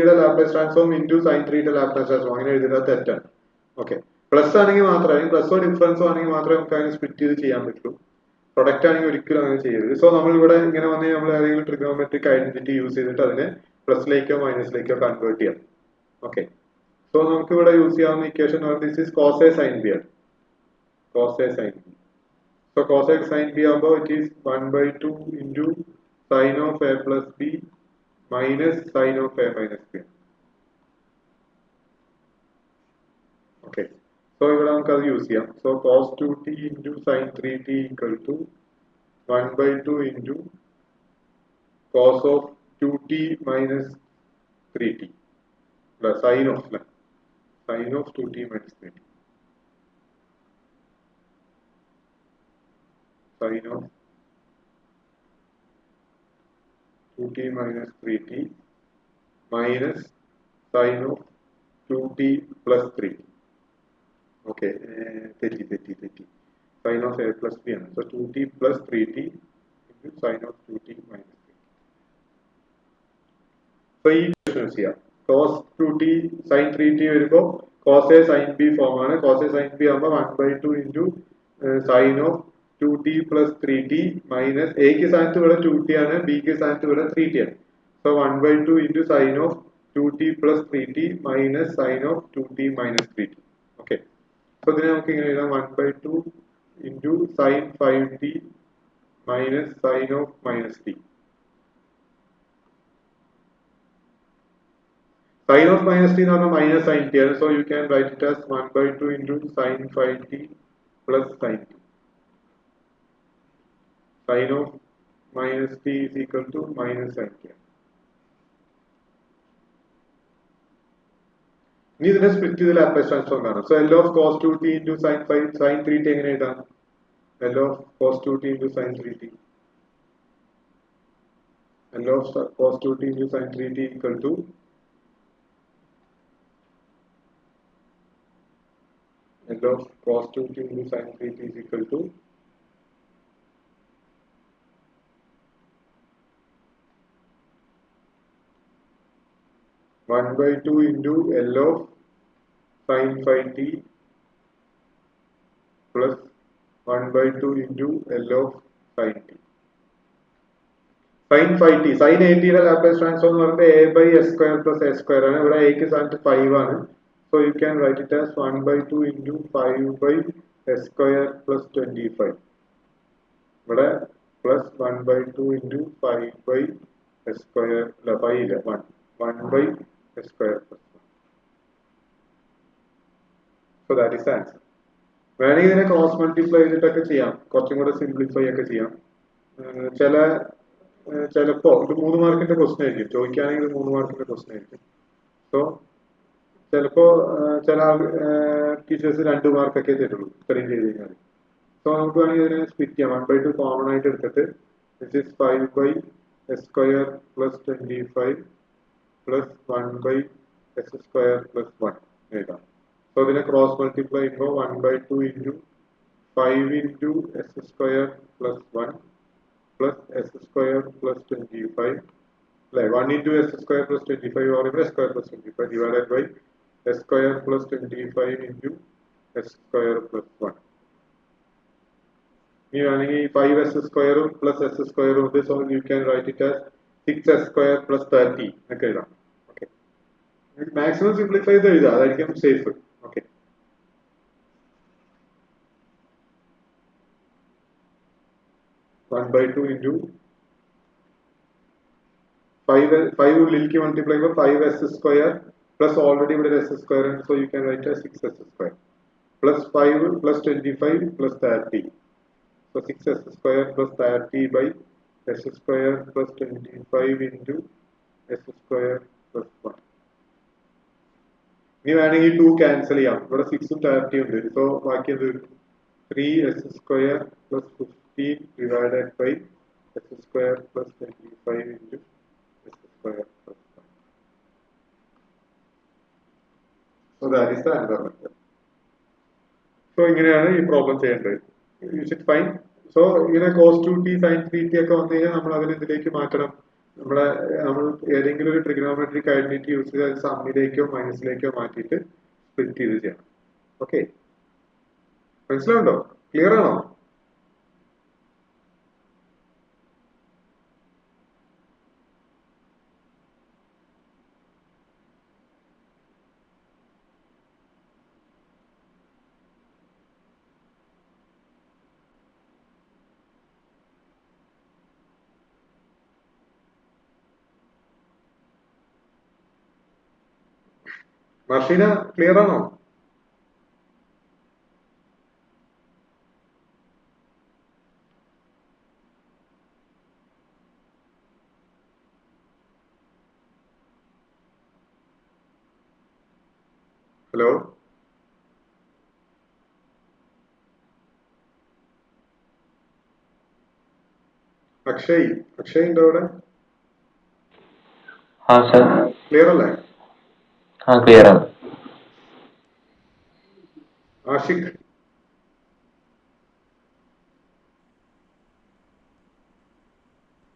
യുടെ ലാപ്ലേസ് ട്രാൻസ്ഫോം ഇൻറ്റു sin 3 യുടെ ലാപ്ലേസ് ട്രാൻസ്ഫോം അങ്ങനെ എഴുതുന്നത് തെറ്റാണ്. ഓക്കെ, പ്ലസ് ആണെങ്കിൽ മാത്രമേ, പ്ലസോ ഡിഫറൻസോ ആണെങ്കിൽ മാത്രമേ നമുക്ക് അതിനെ സ്പ്ലിറ്റ് ചെയ്ത് ചെയ്യാൻ പറ്റുള്ളൂ. പ്രൊഡക്റ്റ് ആണെങ്കിൽ ഒരിക്കലും അങ്ങനെ ചെയ്യരുത്. സോ നമ്മൾ ഇവിടെ ഇങ്ങനെ വന്ന് നമ്മൾ ഏതെങ്കിലും ട്രിഗണോമെട്രിക് ഐഡന്റിറ്റി യൂസ് ചെയ്തിട്ട് അതിനെ പ്ലസിലേക്കോ മൈനസിലേക്കോ കൺവേർട്ട് ചെയ്യാം. ഓക്കെ, സോ നമുക്ക് ഇവിടെ യൂസ് ചെയ്യാവുന്ന equation this is cos A sin B ആണ്. cos A sin B. So cos A sin B ആകുമ്പോൾ it is 1 by 2 into sin of A plus B minus sin of A minus B. Okay, so so ഇവിടെ നമുക്ക് അത് use ചെയ്യാം. So cos 2t into sin 3t equal to 1/2 into cos of 2t minus 3t plus sin of 2t minus 3t sin of 2t minus 3t minus sin of 2t plus 3t. Okay, തെറ്റി sin of a plus b ആണ്. So 2t plus 3t into sin of 2t minus 3t. So ഈ equation ചെയ്യാം. cos 2t sin 3t വരുമ്പോൾ cos a sin b form ആണ്. cos a sin b ആകുമ്പോൾ 1/2 into sin of 2t plus 3t minus a ക്ക് സ്ഥാനത്ത് ഇവിടെ 2t ആണ്, b ക്ക് സ്ഥാനത്ത് ഇവിടെ 3t ആണ്. So 1/2 into sin of 2t plus 3t minus sin of 2t minus 3t. Okay. So ഇതിനെ നമുക്ക് ഇങ്ങനെ എഴുതാം 1/2 into sin 5t minus sin of minus t. Sin of minus t എന്ന് പറഞ്ഞാൽ minus sin t ആണ്. So you can write it as 1/2 into sin 5t plus sin t. Sin of minus t is equal to minus sin t. ഇനി ഇതിനെ split ചെയ്ത് Laplace transform കാണാം. So L of cos 2t into sin 3t എങ്ങനെ എഴുതാം? L of cos 2t into sin 3t. L of cos 2t into sin 3t equal to L of cos 2t into sin 3t is equal to one by two into L of sin 5t plus 1 by 2 into L of sin t. Sin 5t, sin 80 യുടെ Laplace transform എന്ന് പറയുമ്പോൾ a by s square plus a square ആണ്. ഇവിടെ a ക്ക് സ്ഥാനത്ത് 5 ആണ്. So you can write it as 1 by 2 into 5 by s square plus 25. ഇവിടെ plus 1 by 2 into 5 by s square, അല്ല 5 ഇല്ല 1 by s square plus 1. So that is the answer. വേണമെങ്കിൽ ഇതിനെ ക്രോസ് മൾട്ടിപ്ലൈ ചെയ്തിട്ടൊക്കെ ചെയ്യാം, കുറച്ചും കൂടെ സിംപ്ലിഫൈ ഒക്കെ ചെയ്യാം. ചിലപ്പോ ഇത് 3 മാർക്കിന്റെ ക്വസ്റ്റൻ ആയിരിക്കും, ചോദിക്കുകയാണെങ്കിൽ 3 മാർക്കിന്റെ ക്വസ്റ്റൻ ആയിരിക്കും. സോ ചിലപ്പോ ചില ടീച്ചേഴ്സ് 2 മാർക്കൊക്കെ തരുള്ളൂ ഇത്രയും ചെയ്ത് കഴിഞ്ഞാൽ. സോ നമുക്ക് വേണമെങ്കിൽ ഇതിനെ സ്പ്ലിറ്റ് ചെയ്യാം. 1/2 കോമൺ ആയിട്ട് എടുത്തിട്ട് this is 5 by s square plus 25 plus 1 by s square plus 1 എഴുതാം. സോ ഇതിനെ ക്രോസ് മൾട്ടിപ്ലൈ ചെയ്യുമ്പോൾ 1 by 2 into 5 into s square plus 1 plus s square plus 25, like 1 into s square plus 25 or s square plus 25 divided by s square plus 25 into s square plus 1. You have 5s square plus s square of this, so you can write it as 6s square plus 30. Okay. Maximum simplify the that becomes safer. Okay. One by 2 into 5 will multiply by 5s square plus already with s square, and so you can write as 6s square plus 5 plus 25 plus 30. So 6s square plus 30 by s square plus 25 into s square plus 1. ഇനി വേണമെങ്കിൽ 2 cancel ചെയ്യാം. ഇവിടെ 6ഉം 30 ഉണ്ട്. So ബാക്കി എന്ത് കിട്ടും? 3s square plus 15 divided by s square plus 25 into s square plus 1. So that is the answer method. So ഇങ്ങനെയാണ് ഈ പ്രോബ്ലം ചെയ്യേണ്ടത്. Is it fine? So ഇങ്ങനെ cos 2t sin 3t ഒക്കെ വന്നു കഴിഞ്ഞാൽ നമ്മൾ അതിനെ ഇതിലേക്ക് മാറ്റണം. നമ്മൾ ഏതെങ്കിലും ഒരു ട്രിഗണോമെട്രിക് ഐഡന്റിറ്റി യൂസ് ചെയ്ത് അത് സമ്മിലേക്കോ മൈനസിലേക്കോ മാറ്റിയിട്ട് സ്പ്ലിറ്റ് ചെയ്ത് ചെയ്യണം. ഓക്കെ, മനസ്സിലാവുണ്ടോ? ക്ലിയർ ആണോ? മർഷീന ക്ലിയർ ആണോ? ഹലോ അക്ഷയ്, അക്ഷയ് ഉണ്ടോ അവിടെ? हाँ सर। ക്ലിയർ അല്ലേ? हाँ क्लियर है। ആഷിഖ്,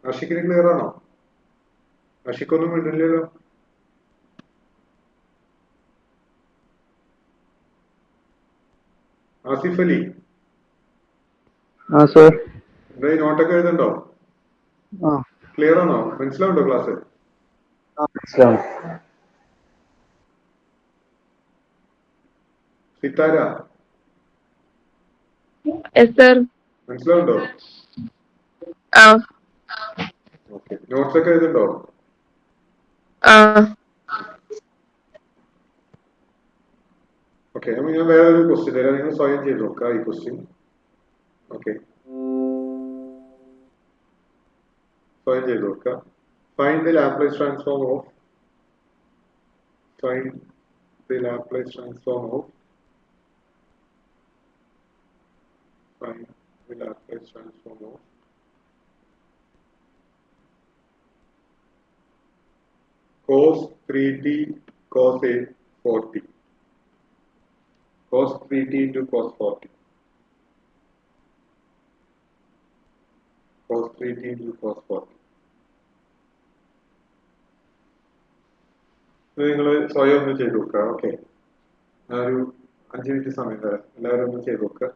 ആഷിഖിന് ക്ലിയർ ആണോ? ആഷിഖ് ഒന്നും മിണ്ടില്ലല്ലോ. ആസിഫ് അലി, ആ സർ. എന്താ ഈ നോട്ടൊക്കെ എഴുതുന്നുണ്ടോ? ആ ക്ലിയർ ആണോ? മനസ്സിലാവുണ്ടോ ക്ലാസ്? മനസ്സിലാവും. Sithara, Yes, sir. മനസ്സിലാവുണ്ടോ? Ah, ഓക്കെ, നോട്ട്സ് ഒക്കെ എഴുതുന്നുണ്ടോ? ah. ഓക്കെ, അപ്പൊ ഞാൻ വേറൊരു ക്വസ്റ്റ്യൻ തരാം, നിങ്ങൾ സ്വയം ചെയ്ത് നോക്കുക ഈ ക്വസ്റ്റ്യൻ. ഓക്കെ, സ്വയം ചെയ്ത് നോക്കുക. Find the Laplace transform of find the Laplace transform of find the Laplace transform of cos 3t cos a 4t. Cos 3t into cos 4t. Cos 3t into cos 4t. ഇത് നിങ്ങൾ സ്വയം ഒന്ന് ചെയ്ത് നോക്കുക. Okay, ഞാനൊരു 5 minute സമയം തരാം, എല്ലാവരും ഒന്ന് ചെയ്ത് നോക്കുക.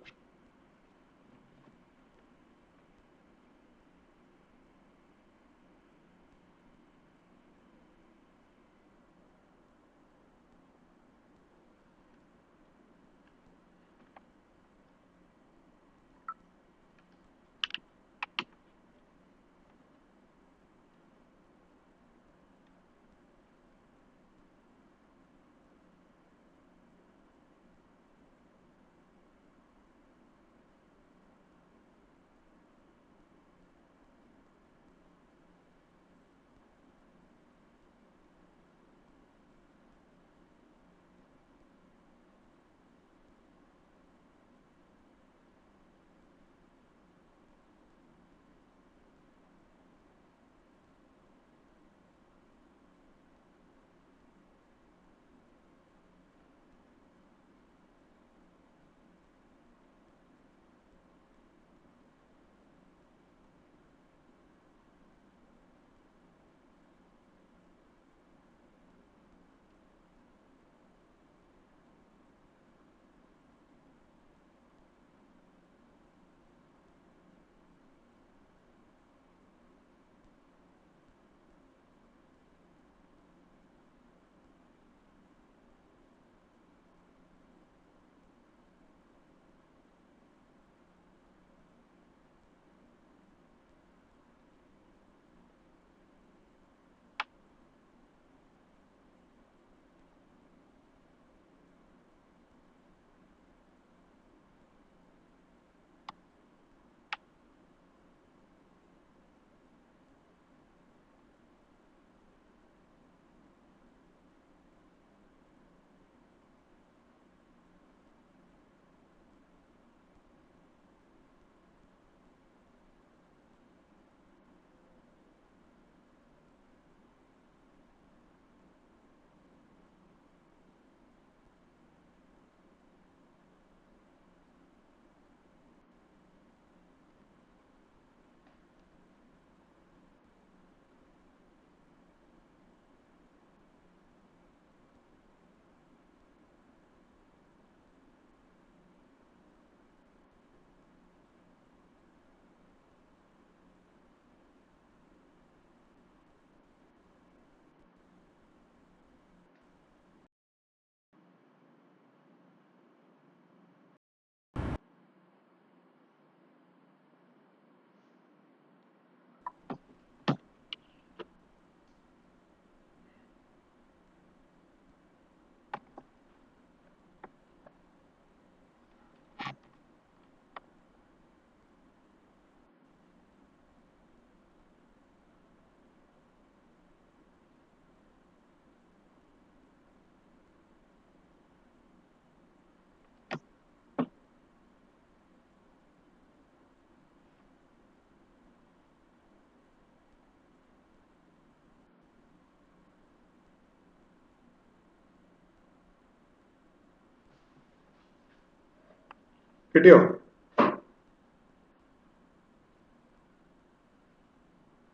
കിട്ടിയോ?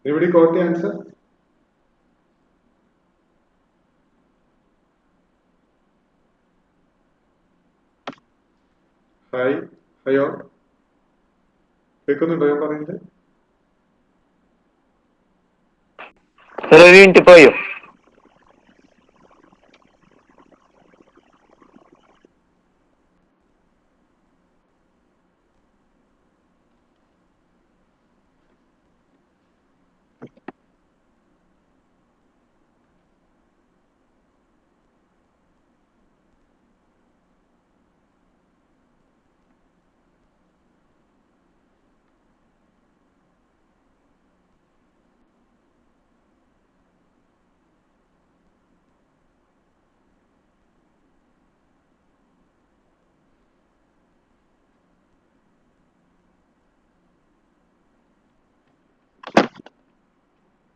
Anybody got the answer? Hi, ഹയോ, കേൾക്കുന്നുണ്ടോ ഞാൻ പറയുന്നത്? സർ ഒരു മിനിറ്റ് പോയോ?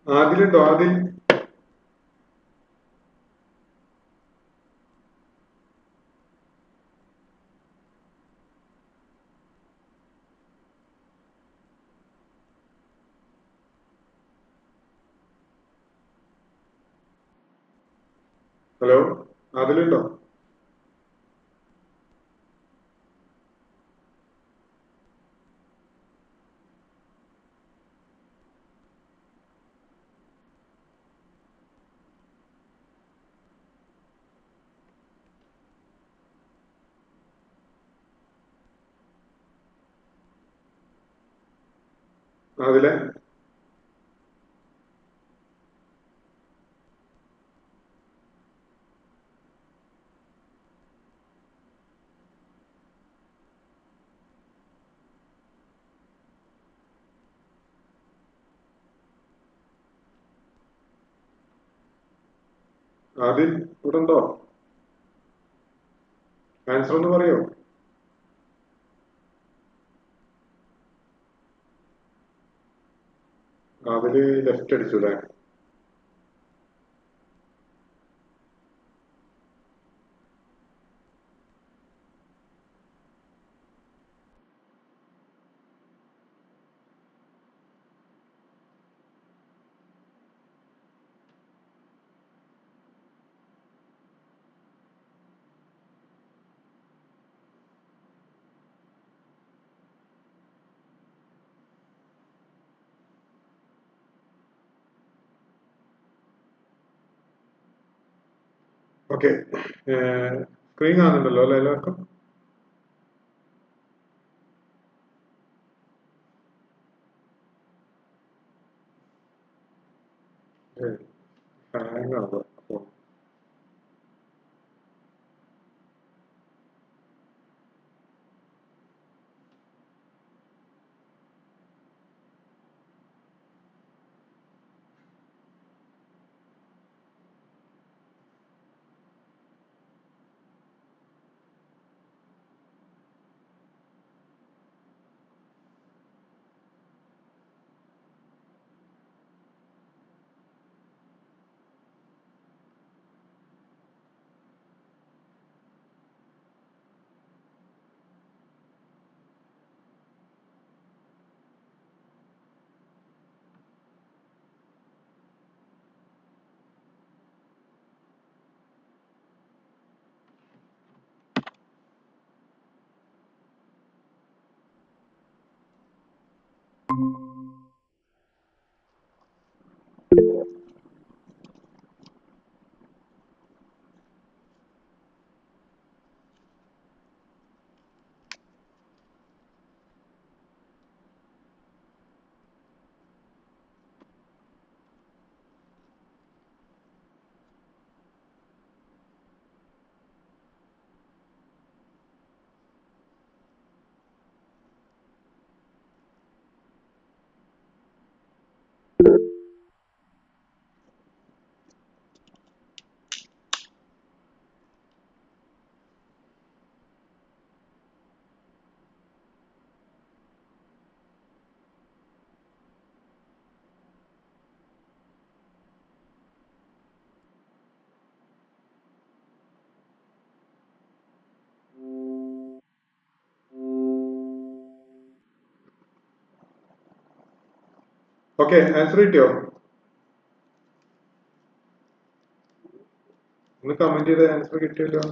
ആദിലുണ്ടോ? ആദിൽ? ഹലോ, ആദിലുണ്ടോ? ആദിലെ? ആദിൽ ഇവിടെ ഉണ്ടോ? ആൻസർ ഒന്ന് പറയോ? ആദില് ലെഫ്റ്റ് അടിച്ചു അല്ലേ? ഓക്കെ, സ്ക്രീൻ കാണുന്നുണ്ടല്ലോ അല്ലേ എല്ലാവർക്കും? ഹാങ് ആവുക അപ്പോൾ ഓക്കെ, ആൻസർ കിട്ടിയോ? ഒന്ന് കമന്റ് ചെയ്ത ആൻസർ കിട്ടിയല്ലോ.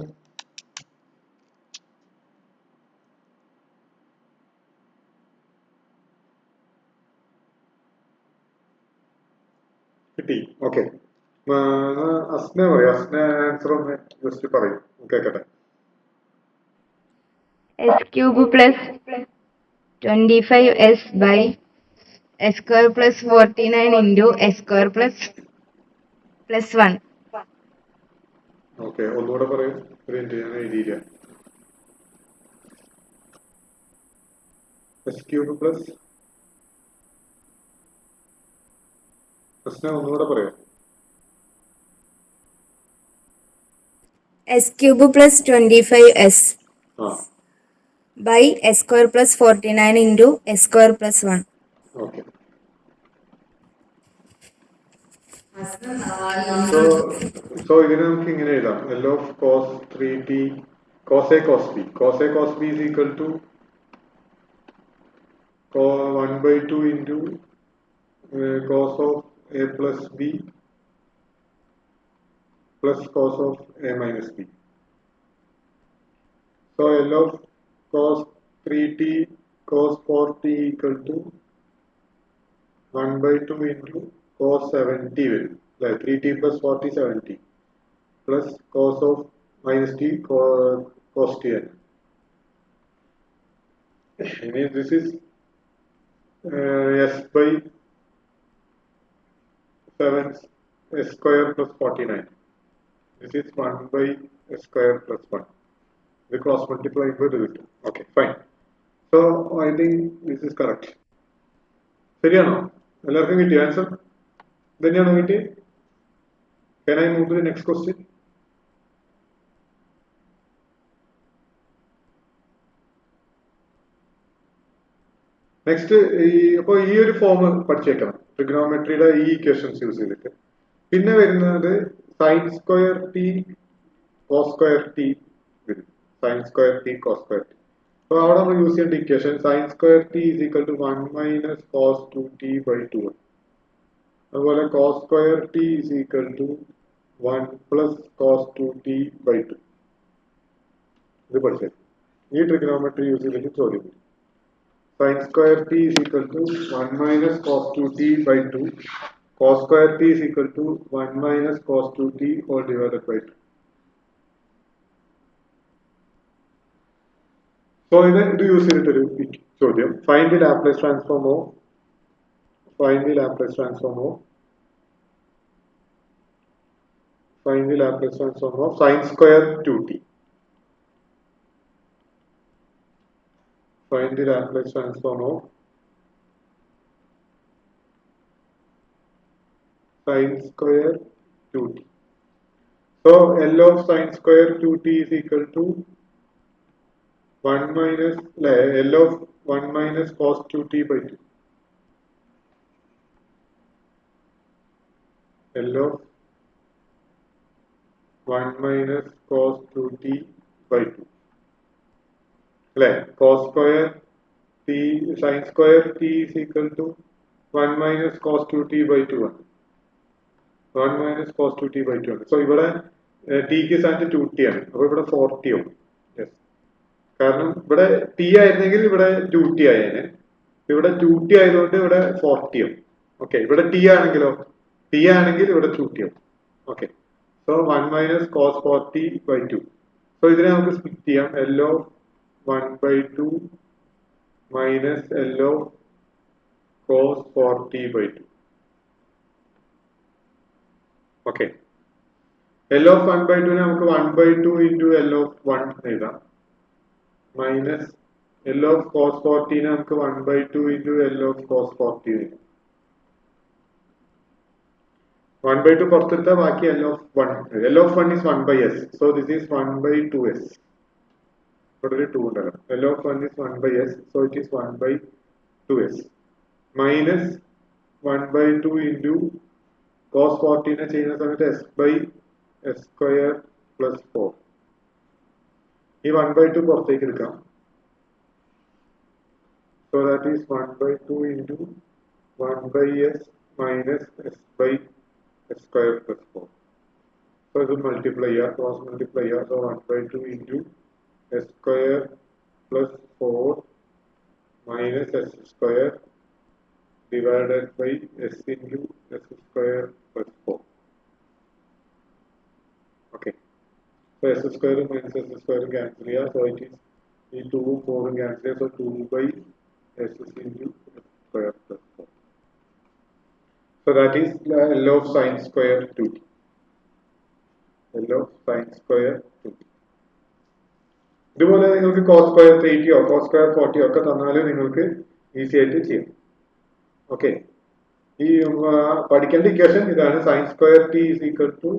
കിട്ടി. ഓക്കെ, അസ്ന പറയും. അസ്ന ആൻസർ ഒന്ന് ജസ്റ്റ് പറയും, കേക്കട്ടെ. S cube plus 25s by s square plus 49 into s square plus 1. Okay, ഒന്നുകൂടെ പറയും. ഒരു മിനിറ്റ്, ഞാൻ എഴുതിയില്ല. എസ് ക്യൂബ് പ്ലസ് അസ്ന ഒന്നുകൂടെ പറയാം. S cube plus 25s ആ, by s square plus 49 into s square plus 1. Okay. So ഇതിനെ നമുക്ക് ഇങ്ങനെ എഴുതാം. L of cos 3t cos a cos b. Cos a cos b is equal to 1/2 into cos of a plus b plus cos of a minus b. So L of cos 3t cos 4t equal to 1/2 into cos 70 വരും. 3t plus 40 70 plus cos of minus t cos t. This is s by 7 s square plus 49. This is 1 by s square plus 1. The cross multiply by the root. Okay, fine. So I think this is correct. ശരിയാണോ? എല്ലാവർക്കും കിട്ടിയോ answer? തന്നെയാണോ കിട്ടി? Can I move to the next question? Next അപ്പോൾ ഈ ഒരു form പഠിച്ചേക്കണം, ട്രിഗണോമെട്രിയുടെ ഈ equations use ചെയ്തിട്ട്. പിന്നെ വരുന്നത് sine square T cos square T വരും. Sine square T cos square T. അപ്പോൾ അവിടെ നമ്മൾ യൂസ് ചെയ്യേണ്ട equation sine square T is equal to 1 minus cos 2t by 2. അതുപോലെ cos square T is equal to 1 plus cos 2t by 2. ഇത് പഠിച്ചേക്കും. ഈ trigonometry use ചെയ്തിട്ട് ചോദ്യം വരും. Sin square t is equal to 1 minus cos 2t by 2. Cos square t is equal to 1 minus cos 2t all divided by 2. So ഇത് use ചെയ്തിട്ടൊരു ചോദ്യം. Find the Laplace transform of sin square 2t. Find the Laplace transform of sin square 2t. So L of sin square 2t is equal to 1 minus L of 1 minus cos 2t by 2. L of 1 minus cos 2t by 2. Cos square t sin square t is equal to 1 minus cos 2t by 2 ആണ്. 1 minus cos 2t by 2 ആണ്. So ഇവിടെ t ക്ക് സ്ഥാനത്ത് 2t ആണ്. അപ്പോൾ ഇവിടെ 4t ആവും. Yes, കാരണം ഇവിടെ t ആയിരുന്നെങ്കിൽ ഇവിടെ 2t ആയേനെ. ഇവിടെ 2t ആയതുകൊണ്ട് ഇവിടെ 4t ആവും. ഓക്കെ, ഇവിടെ t ആണെങ്കിലോ, t ആണെങ്കിൽ ഇവിടെ 2t ആവും. Okay, so 1 minus cos 4t by 2. So ഇതിനെ നമുക്ക് സ്പ്ലിറ്റ് ചെയ്യാം. L of 1 by 2 minus L of cos 4t by 2. Okay. L of 1 by 2 നമുക്ക് 1 by 2 into L of 1 എഴുതാം. Minus L of cos 4t നമുക്ക് 1 by 2 into L of cos 4t എഴുതാം. 1 by 2 പുറത്തെടുത്താൽ ബാക്കി L of 1. L of 1 is 1 by s. So this is 1 by 2s. ഇവിടെ ഒരു 2 ഉണ്ടാകും. L of 1 is 1 by s. So it is 1 by 2s. Minus 1 by 2 into cos 14 ചെയ്യുന്ന സമയത്ത് s by s square plus 4. ഈ 1 by 2 പുറത്തേക്ക് എടുക്കാം. So that is 1 by 2 into 1 by s minus s by s square plus 4. So it will multiply here, cross multiply here. So 1 by 2 into s square plus 4 minus s square divided by s into s square plus 4. Okay. So s square minus s square cancel here. So it is the 2, 4 cancel here. So 2 by s into s square plus 4. So that is L of sine square 2t. L of sine square 2t. ഇതുപോലെ നിങ്ങൾക്ക് cos square 3t ഓ cos square 40 ഒക്കെ തന്നാലും നിങ്ങൾക്ക് easy ആയിട്ട് ചെയ്യാം. Okay, ഈ പഠിക്കേണ്ട equation ഇതാണ്. Sin square T is equal to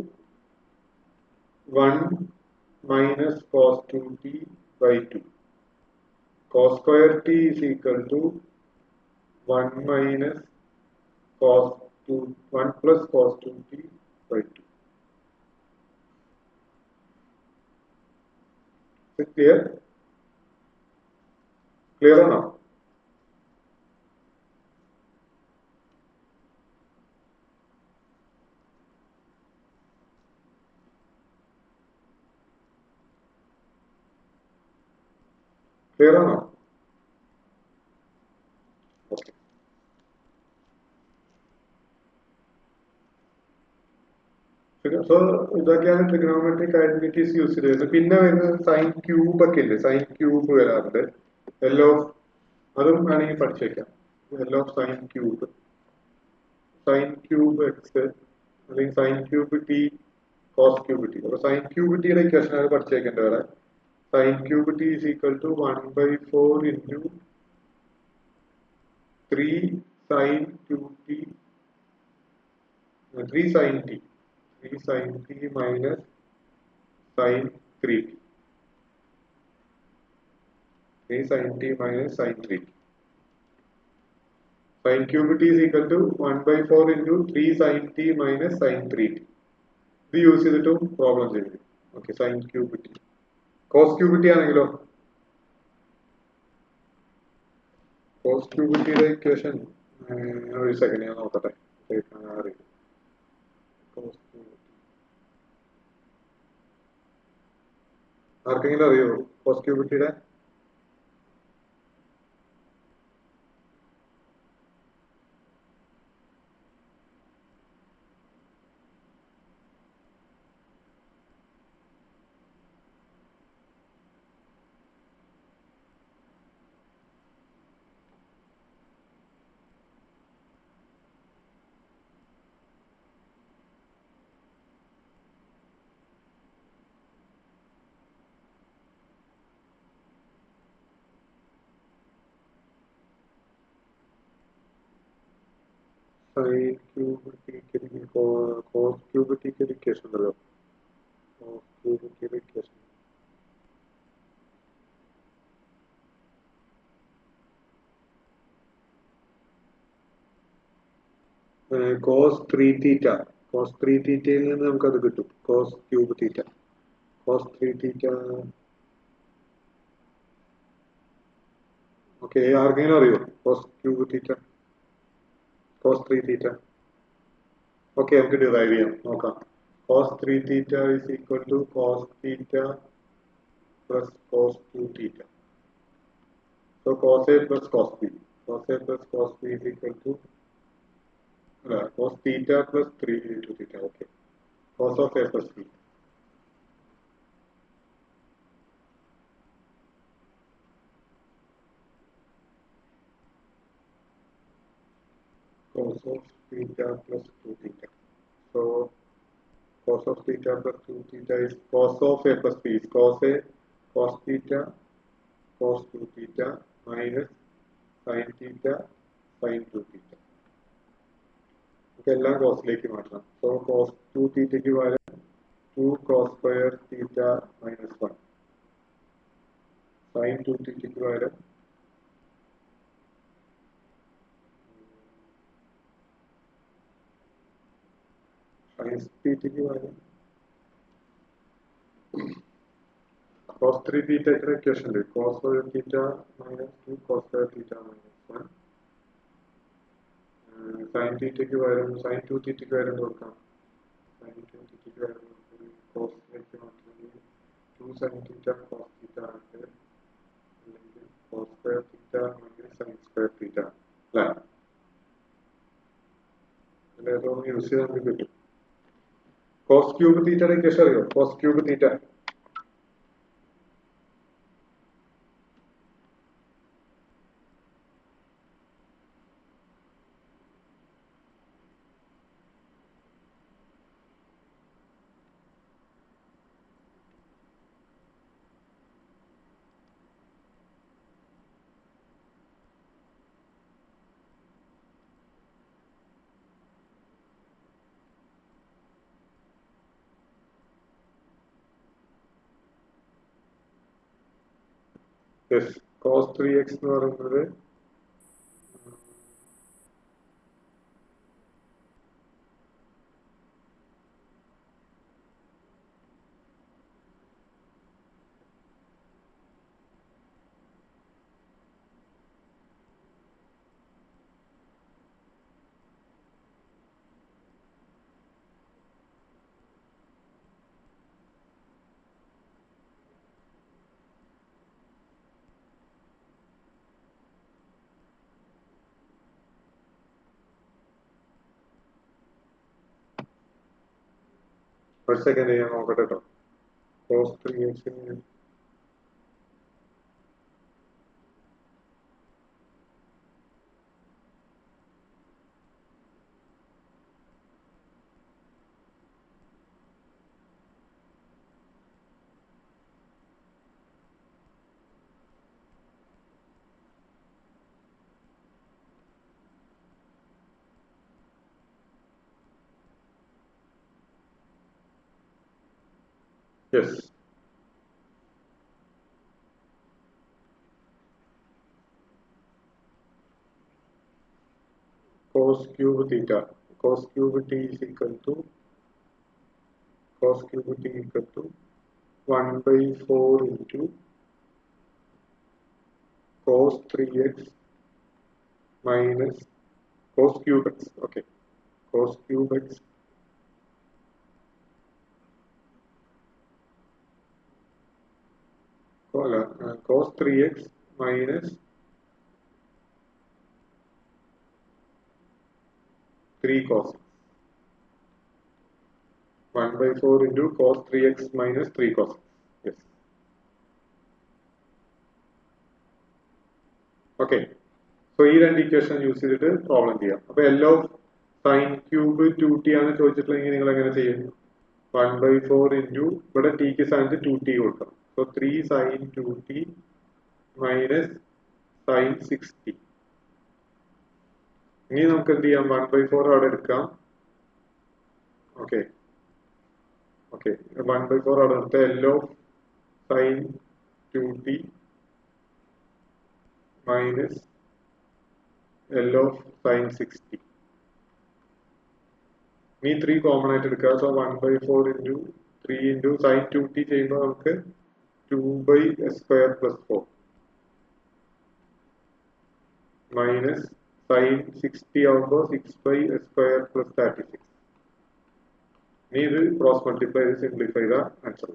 1 minus cos 2t by 2. Cos square t is equal to 1 minus cos 1 plus cos 2t by 2. Is it clear? Clear or not? Clear or not? Okay. So ഇതൊക്കെയാണ് trigonometric identities use ചെയ്തത്. പിന്നെ വരുന്നത് sine cube ഒക്കെ ഇല്ലേ, sine cube വരാറുണ്ട്. L of അതും വേണമെങ്കിൽ പഠിച്ചേക്കാം. L of sine cube X അല്ലെങ്കിൽ sine cube T cos cube T. അപ്പൊ സൈൻ ക്യൂബ് ടിയുടെ ഇക്വേഷൻ ആണ് പഠിച്ചേക്കേണ്ടത്. വേറെ sine cube T is equal to 1/4 into 3 sine 2t 3 sine T minus sin 3t. 3 sin t minus sin 3t. Sin cube t is equal to 1/4 into 3 sin t minus sin 3t. ഇത് use ചെയ്തിട്ടും problem ചെയ്തു. Okay, sin cube t. Cos cube t ആണെങ്കിലോ cos cube t യുടെ equation ഒരു second ഞാൻ നോക്കട്ടെ. അറിയില്ല. Cos cube t ആർക്കെങ്കിലും അറിയോ cos cube t യുടെ? Sin cube t cos cube t के इक्वेशन उണ്ടല്ലോ. Cos cube t के equation cos 3 theta. Cos 3 theta യിൽ നിന്ന് നമുക്ക് അത് കിട്ടും. Cos cube theta. Cos 3 theta. Okay, ആർക്കെങ്കിലും അറിയോ cos cube theta? Cos 3 theta. Okay, നമുക്ക് ഡിറൈവ് ചെയ്യാം. നോക്കാം. Cos 3 theta is equal to cos theta plus cos 2 theta. So cos A plus cos B. Cos A plus cos B is equal to cos theta plus 3 into theta. Okay. Cos of A plus B. Cos of theta plus 2 theta. So cos of theta plus 2 theta is cos of A plus B is cos A cos theta cos 2 theta minus sin theta sin 2 theta. ഇതെല്ലാം കോസിലേക്ക് മാറ്റണം. So cos 2 തീറ്റയ്ക്ക് പകരം 2 cos square theta minus 1 sin 2 തീറ്റയ്ക്ക് പകരം sin തീറ്റയ്ക്ക് പകരം cos 3 theta equation ഉണ്ട്. cos square theta minus 2 cos square theta minus 1 sign തീറ്റയ്ക്ക് പകരം sign 2 തീറ്റയ്ക്ക് പകരം കൊടുക്കാം. Sign 2 തീറ്റയ്ക്ക് പകരം കോസിലേക്ക് മാറ്റുന്നത് 2 സൈൻ തീറ്റ കോസ് തീറ്റ ആയിട്ട്, അല്ലെങ്കിൽ കോസ് സ്ക്വയർ തീറ്റ അല്ലെങ്കിൽ സൈൻ സ്ക്വയർ തീറ്റ അല്ലേ? അതിലേതൊന്ന് യൂസ് ചെയ്താൽ നമുക്ക് കിട്ടും. കോസ് ക്യൂബ് തീറ്റയുടെ ഇക്വേഷൻ അറിയോ? Cos cube theta yes. Cos 3x എന്ന് പറയുന്നത് ഒരു സെക്കൻഡ് ഞാൻ നോക്കട്ടെ കേട്ടോ. Cos 3x yes. cos cube theta, cos cube t is equal to cos cube t equal to 1 by 4 into cos 3x minus cos cube x. Okay, cos cube x cos 3x minus 3 cos x. 1 by 4 into cos 3x minus 3 cos x. Yes. Okay. So ഈ രണ്ട് equation use ചെയ്തിട്ട് problem ചെയ്യാം. അപ്പോൾ L of sin cube 2t ആണ് ചോദിച്ചിട്ടുണ്ടെങ്കിൽ നിങ്ങൾ എങ്ങനെ ചെയ്യും? 1 by 4 into ഇവിടെ t ക്ക് സ്ഥാനത്ത് 2t കൊടുക്കണം. So 3 sin 2t minus sin 6t. ഇനി നമുക്ക് എന്ത് ചെയ്യാം? 1 by 4 അവിടെ എടുക്കാം. ഓക്കെ ഓക്കെ 1 by 4 അവിടെ എടുത്ത് L of sin 2t minus L of sin 6t. ഇനി 3 കോമൺ ആയിട്ട് എടുക്കുക. So 1 by 4 into 3 into sin 2t ചെയ്യുമ്പോൾ നമുക്ക് 2 by s square plus 4 minus sin 60 ആവുമ്പോൾ 6 by s square plus 36. ഇനി ഇത് ക്രോസ് മൾട്ടിപ്ലൈ ചെയ്ത് സിംപ്ലിഫൈ ചെയ്ത ആൻസർ.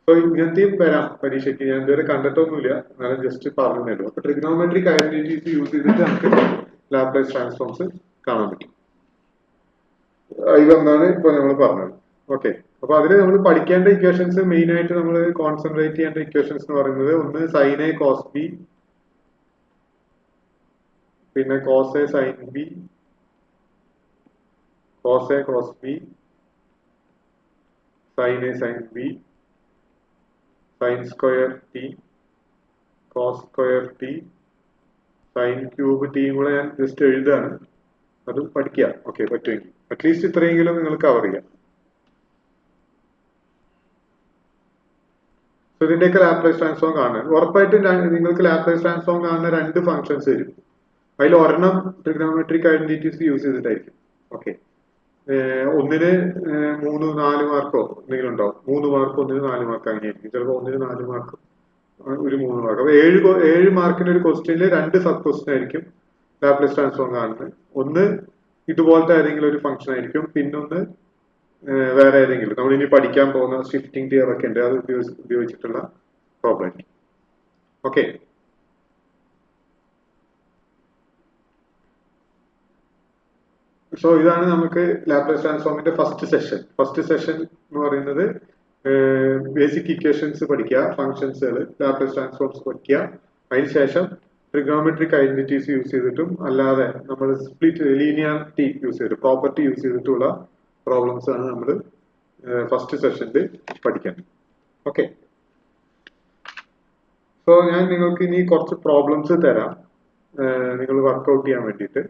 സോ ഇങ്ങനത്തെയും വരാം പരീക്ഷയ്ക്ക്. ഞാൻ ഇതുവരെ കണ്ടിട്ടൊന്നുമില്ല, എന്നാലും ജസ്റ്റ് പറഞ്ഞു തരും. അപ്പൊ ട്രിഗ്നോമെട്രിക് ഐഡന്റിറ്റീസ് യൂസ് ചെയ്തിട്ട് നമുക്ക് ലാപ്ലേസ് ട്രാൻസ്ഫോംസ് കാണാൻ പറ്റും. ഇതെന്നാണ് ഇപ്പൊ നമ്മൾ പറഞ്ഞത്. ഓക്കെ, അപ്പൊ അതിൽ നമ്മൾ പഠിക്കേണ്ട ഇക്വേഷൻസ് മെയിൻ ആയിട്ട് നമ്മൾ കോൺസെൻട്രേറ്റ് ചെയ്യേണ്ട ഇക്വേഷൻസ് എന്ന് പറയുന്നത് ഒന്ന് സൈൻ എ കോസ് ബി, പിന്നെ cos a sin b, cos a cos b, sin a sin b, sin square T, cos square t, sin cube ടിയും കൂടെ ഞാൻ ജസ്റ്റ് എഴുതാണ്, അത് പഠിക്കുക. ഓക്കെ, പറ്റുമെങ്കിൽ അറ്റ്ലീസ്റ്റ് ഇത്രയെങ്കിലും നിങ്ങൾ കവർ ചെയ്യാം. ഇതിന്റെയൊക്കെ ലാപ്ലേസ് ട്രാൻസ്ഫോം കാണുന്നത് ഉറപ്പായിട്ടും നിങ്ങൾക്ക് ലാപ്ലേസ് ട്രാൻസ്ഫോം കാണുന്ന രണ്ട് ഫംഗ്ഷൻസ് വരും. അതിൽ ഒരെണ്ണം ട്രിഗ്നോമെട്രിക് ഐഡന്റിറ്റീസ് യൂസ് ചെയ്തിട്ടായിരിക്കും. ഓക്കെ, ഒന്നിന് 3-4 മാർക്കോ എന്തെങ്കിലും ഉണ്ടാവും. 3 മാർക്ക്, ഒന്നിന് 4 മാർക്ക് അങ്ങനെയായിരിക്കും. ചിലപ്പോൾ ഒന്നിന് 4 മാർക്ക്, ഒരു 3 മാർക്ക്. അപ്പൊ 7 മാർക്കിന്റെ ഒരു ക്വസ്റ്റ്യനിൽ 2 സബ് ക്വസ്റ്റ്യൻ ആയിരിക്കും. ലാപ്ലേസ് ട്രാൻസ്ഫോം കാണുന്നത്. ഒന്ന് ഇതുപോലത്തെ ഏതെങ്കിലും ഒരു ഫംഗ്ഷൻ ആയിരിക്കും, പിന്നൊന്ന് വേറെ ഏതെങ്കിലും നമ്മൾ ഇനി പഠിക്കാൻ പോകുന്ന ഷിഫ്റ്റിംഗ് തിയറി ഒക്കെ ഉണ്ട്, അത് ഉപയോഗിച്ചിട്ടുള്ള പ്രോബ്ലം ആയിരിക്കും. ഓക്കെ, സോ ഇതാണ് നമുക്ക് ലാപ്ലേസ് ട്രാൻസ്ഫോമിന്റെ ഫസ്റ്റ് സെഷൻ എന്ന് പറയുന്നത്. ബേസിക് ഇക്വേഷൻസ് പഠിക്കുക, ഫംഗ്ഷൻസുകൾ, ലാപ്ലേസ് ട്രാൻസ്ഫോംസ് പഠിക്കുക. അതിനുശേഷം ട്രിഗണോമെട്രിക് ഐഡന്റിറ്റീസ് യൂസ് ചെയ്തിട്ടും അല്ലാതെ നമ്മൾ സ്പ്ലിറ്റ് ലീനിയാരിറ്റി യൂസ് ചെയ്തിട്ട് പ്രോപ്പർട്ടി യൂസ് ചെയ്തിട്ടുള്ള പ്രോബ്ലംസ് ആണ് നമ്മൾ ഫസ്റ്റ് സെഷനിൽ പഠിക്കാൻ. ഓക്കെ, സോ ഞാൻ നിങ്ങൾക്ക് ഇനി കുറച്ച് പ്രോബ്ലംസ് തരാം നിങ്ങൾ വർക്ക്ഔട്ട് ചെയ്യാൻ വേണ്ടിയിട്ട്.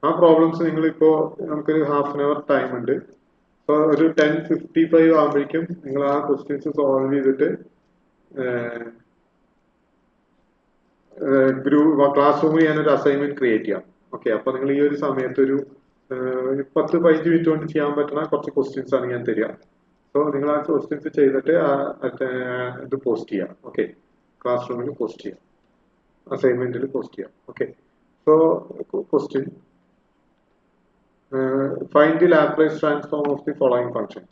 ആ പ്രോബ്ലംസ് നിങ്ങളിപ്പോ നമുക്കൊരു ½ hour ടൈം ഉണ്ട്. സോ ഒരു 10:55 ആകുമ്പോഴേക്കും നിങ്ങൾ ആ ക്വസ്റ്റ്യൻസ് സോൾവ് ചെയ്തിട്ട് ക്ലാസ് റൂമിൽ ഞാനൊരു അസൈൻമെന്റ് ക്രിയേറ്റ് ചെയ്യാം. ഓക്കെ, അപ്പൊ നിങ്ങൾ ഈ ഒരു സമയത്ത് ഒരു 10-15 മിനിറ്റ് കൊണ്ട് ചെയ്യാൻ പറ്റുന്ന കുറച്ച് ക്വസ്റ്റ്യൻസ് ആണ് ഞാൻ തരിക. സോ നിങ്ങൾ ആ ക്വസ്റ്റ്യൻസ് ചെയ്തിട്ട് ഇത് പോസ്റ്റ് ചെയ്യാം. ഓക്കെ, ക്ലാസ് റൂമിൽ പോസ്റ്റ് ചെയ്യാം, അസൈൻമെന്റിൽ പോസ്റ്റ് ചെയ്യാം. Okay, so question, find the Laplace transform of the following function.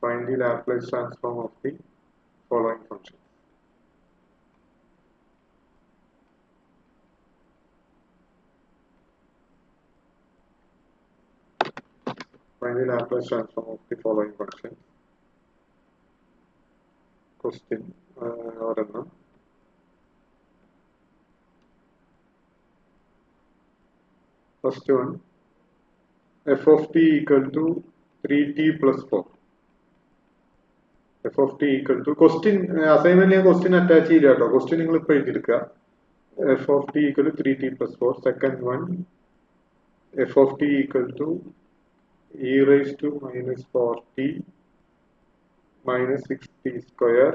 Find the Laplace transform of the following function. Find the Laplace transform of the following function. Question ഒരെണ്ണം. First one, f of t equal to 3t plus 4. f of t equal to question assignment question attach ചെയ്യില്ല കേട്ടോ. question നിങ്ങൾ ഇപ്പോൾ എഴുതിയെടുക്കുക. f of t equal to 3t plus 4. Second one, f of t equal to e raised to minus 4t minus 6t square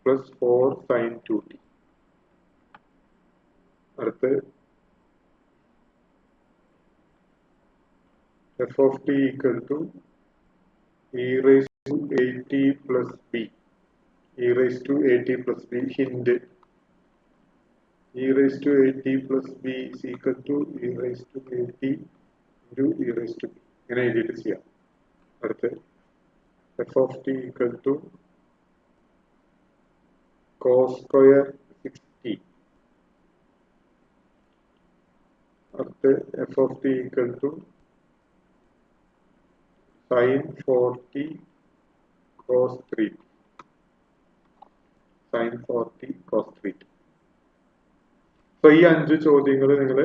plus 4 sin 2t. അടുത്ത് f of t equal to e raised to 8t plus b. e raised to 8t plus b. Hint, e raised to 8t plus b is equal to e raised to 8t into e raised to b. ഇങ്ങനെ എഴുതിയിട്ട് ചെയ്യാം. അടുത്ത് f of t equal to cos square 6t. അടുത്ത് f of t equal to sin 4t cos 3t. sin 4t cos 3t. So ഈ 5 ചോദ്യങ്ങൾ നിങ്ങൾ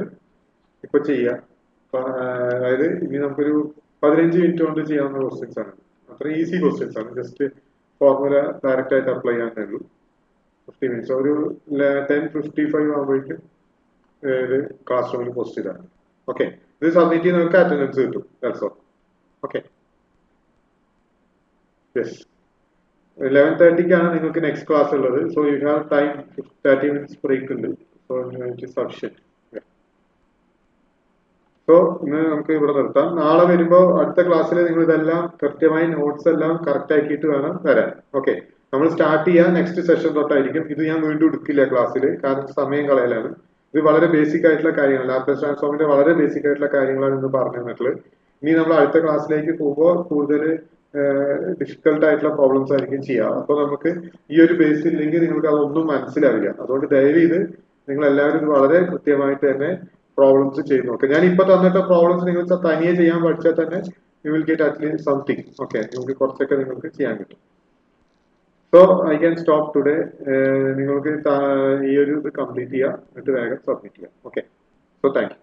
ഇപ്പൊ ചെയ്യാം. അതായത് ഇനി നമുക്കൊരു 15 മിനിറ്റ് കൊണ്ട് ചെയ്യാവുന്ന ക്വസ്റ്റ്യൻസ് ആണ്. അത്ര ഈസി ക്വസ്റ്റ്യൻസ് ആണ്. ജസ്റ്റ് ഫോർമുല ഡയറക്റ്റ് ആയിട്ട് അപ്ലൈ ചെയ്യാനേ ഉള്ളൂ. 50 മിനിറ്റ്സ്. ഒരു 10:55 ആകുമ്പോഴേക്കും ക്ലാസ് റൂമിൽ പോസ്റ്റ് ചെയ്താണ്. ഓക്കെ, ഇത് സബ്മിറ്റ് ചെയ്ത് നമുക്ക് അറ്റൻഡൻസ് കിട്ടും. That's all. ഓക്കെ, യെസ്, 11:30 നിങ്ങൾക്ക് നെക്സ്റ്റ് ക്ലാസ് ഉള്ളത്. So you have time, 30 minutes break ഉണ്ട്. So it is sufficient. സോ ഇന്ന് നമുക്ക് ഇവിടെ നിർത്താം. നാളെ വരുമ്പോൾ അടുത്ത ക്ലാസ്സിൽ നിങ്ങൾ ഇതെല്ലാം കൃത്യമായി നോട്ട്സ് എല്ലാം കറക്റ്റ് ആക്കിയിട്ട് വേണം വരാൻ. ഓക്കെ, നമ്മൾ സ്റ്റാർട്ട് ചെയ്യാൻ നെക്സ്റ്റ് സെഷൻ തൊട്ടായിരിക്കും. ഇത് ഞാൻ വീണ്ടും എടുക്കില്ല ക്ലാസ്സിൽ, കാരണം സമയം കളയലാണ്. ഇത് വളരെ ബേസിക് ആയിട്ടുള്ള കാര്യങ്ങൾ, ലാപ്ലേസ് ട്രാൻസ്ഫോമിന്റെ വളരെ ബേസിക് ആയിട്ടുള്ള കാര്യങ്ങളാണ് ഇന്ന് പറഞ്ഞു തന്നിട്ടുള്ളത്. ഇനി നമ്മൾ അടുത്ത ക്ലാസ്സിലേക്ക് പോകുമ്പോൾ കൂടുതൽ ഡിഫിക്കൽട്ട് ആയിട്ടുള്ള പ്രോബ്ലംസ് ആയിരിക്കും ചെയ്യുക. അപ്പൊ നമുക്ക് ഈ ഒരു ബേസ് ഇല്ലെങ്കിൽ നിങ്ങൾക്ക് അതൊന്നും മനസ്സിലാവില്ല. അതുകൊണ്ട് ദയവ് ചെയ്ത് നിങ്ങൾ എല്ലാവരും ഇത് വളരെ കൃത്യമായിട്ട് തന്നെ പ്രോബ്ലംസ് ചെയ്ത് നോക്കുക. ഞാൻ ഇപ്പൊ തന്നിട്ട പ്രോബ്ലംസ് നിങ്ങൾ തനിയെ ചെയ്യാൻ പഠിച്ചാൽ തന്നെ U will get at least something. Okay, നിങ്ങൾക്ക് കുറച്ചൊക്കെ നിങ്ങൾക്ക് ചെയ്യാൻ കിട്ടും. So I can stop today. നിങ്ങൾക്ക് ഈ ഒരു ഇത് കംപ്ലീറ്റ് ചെയ്യാം, എന്നിട്ട് വേഗം സബ്മിറ്റ് ചെയ്യാം. Okay, so thank you.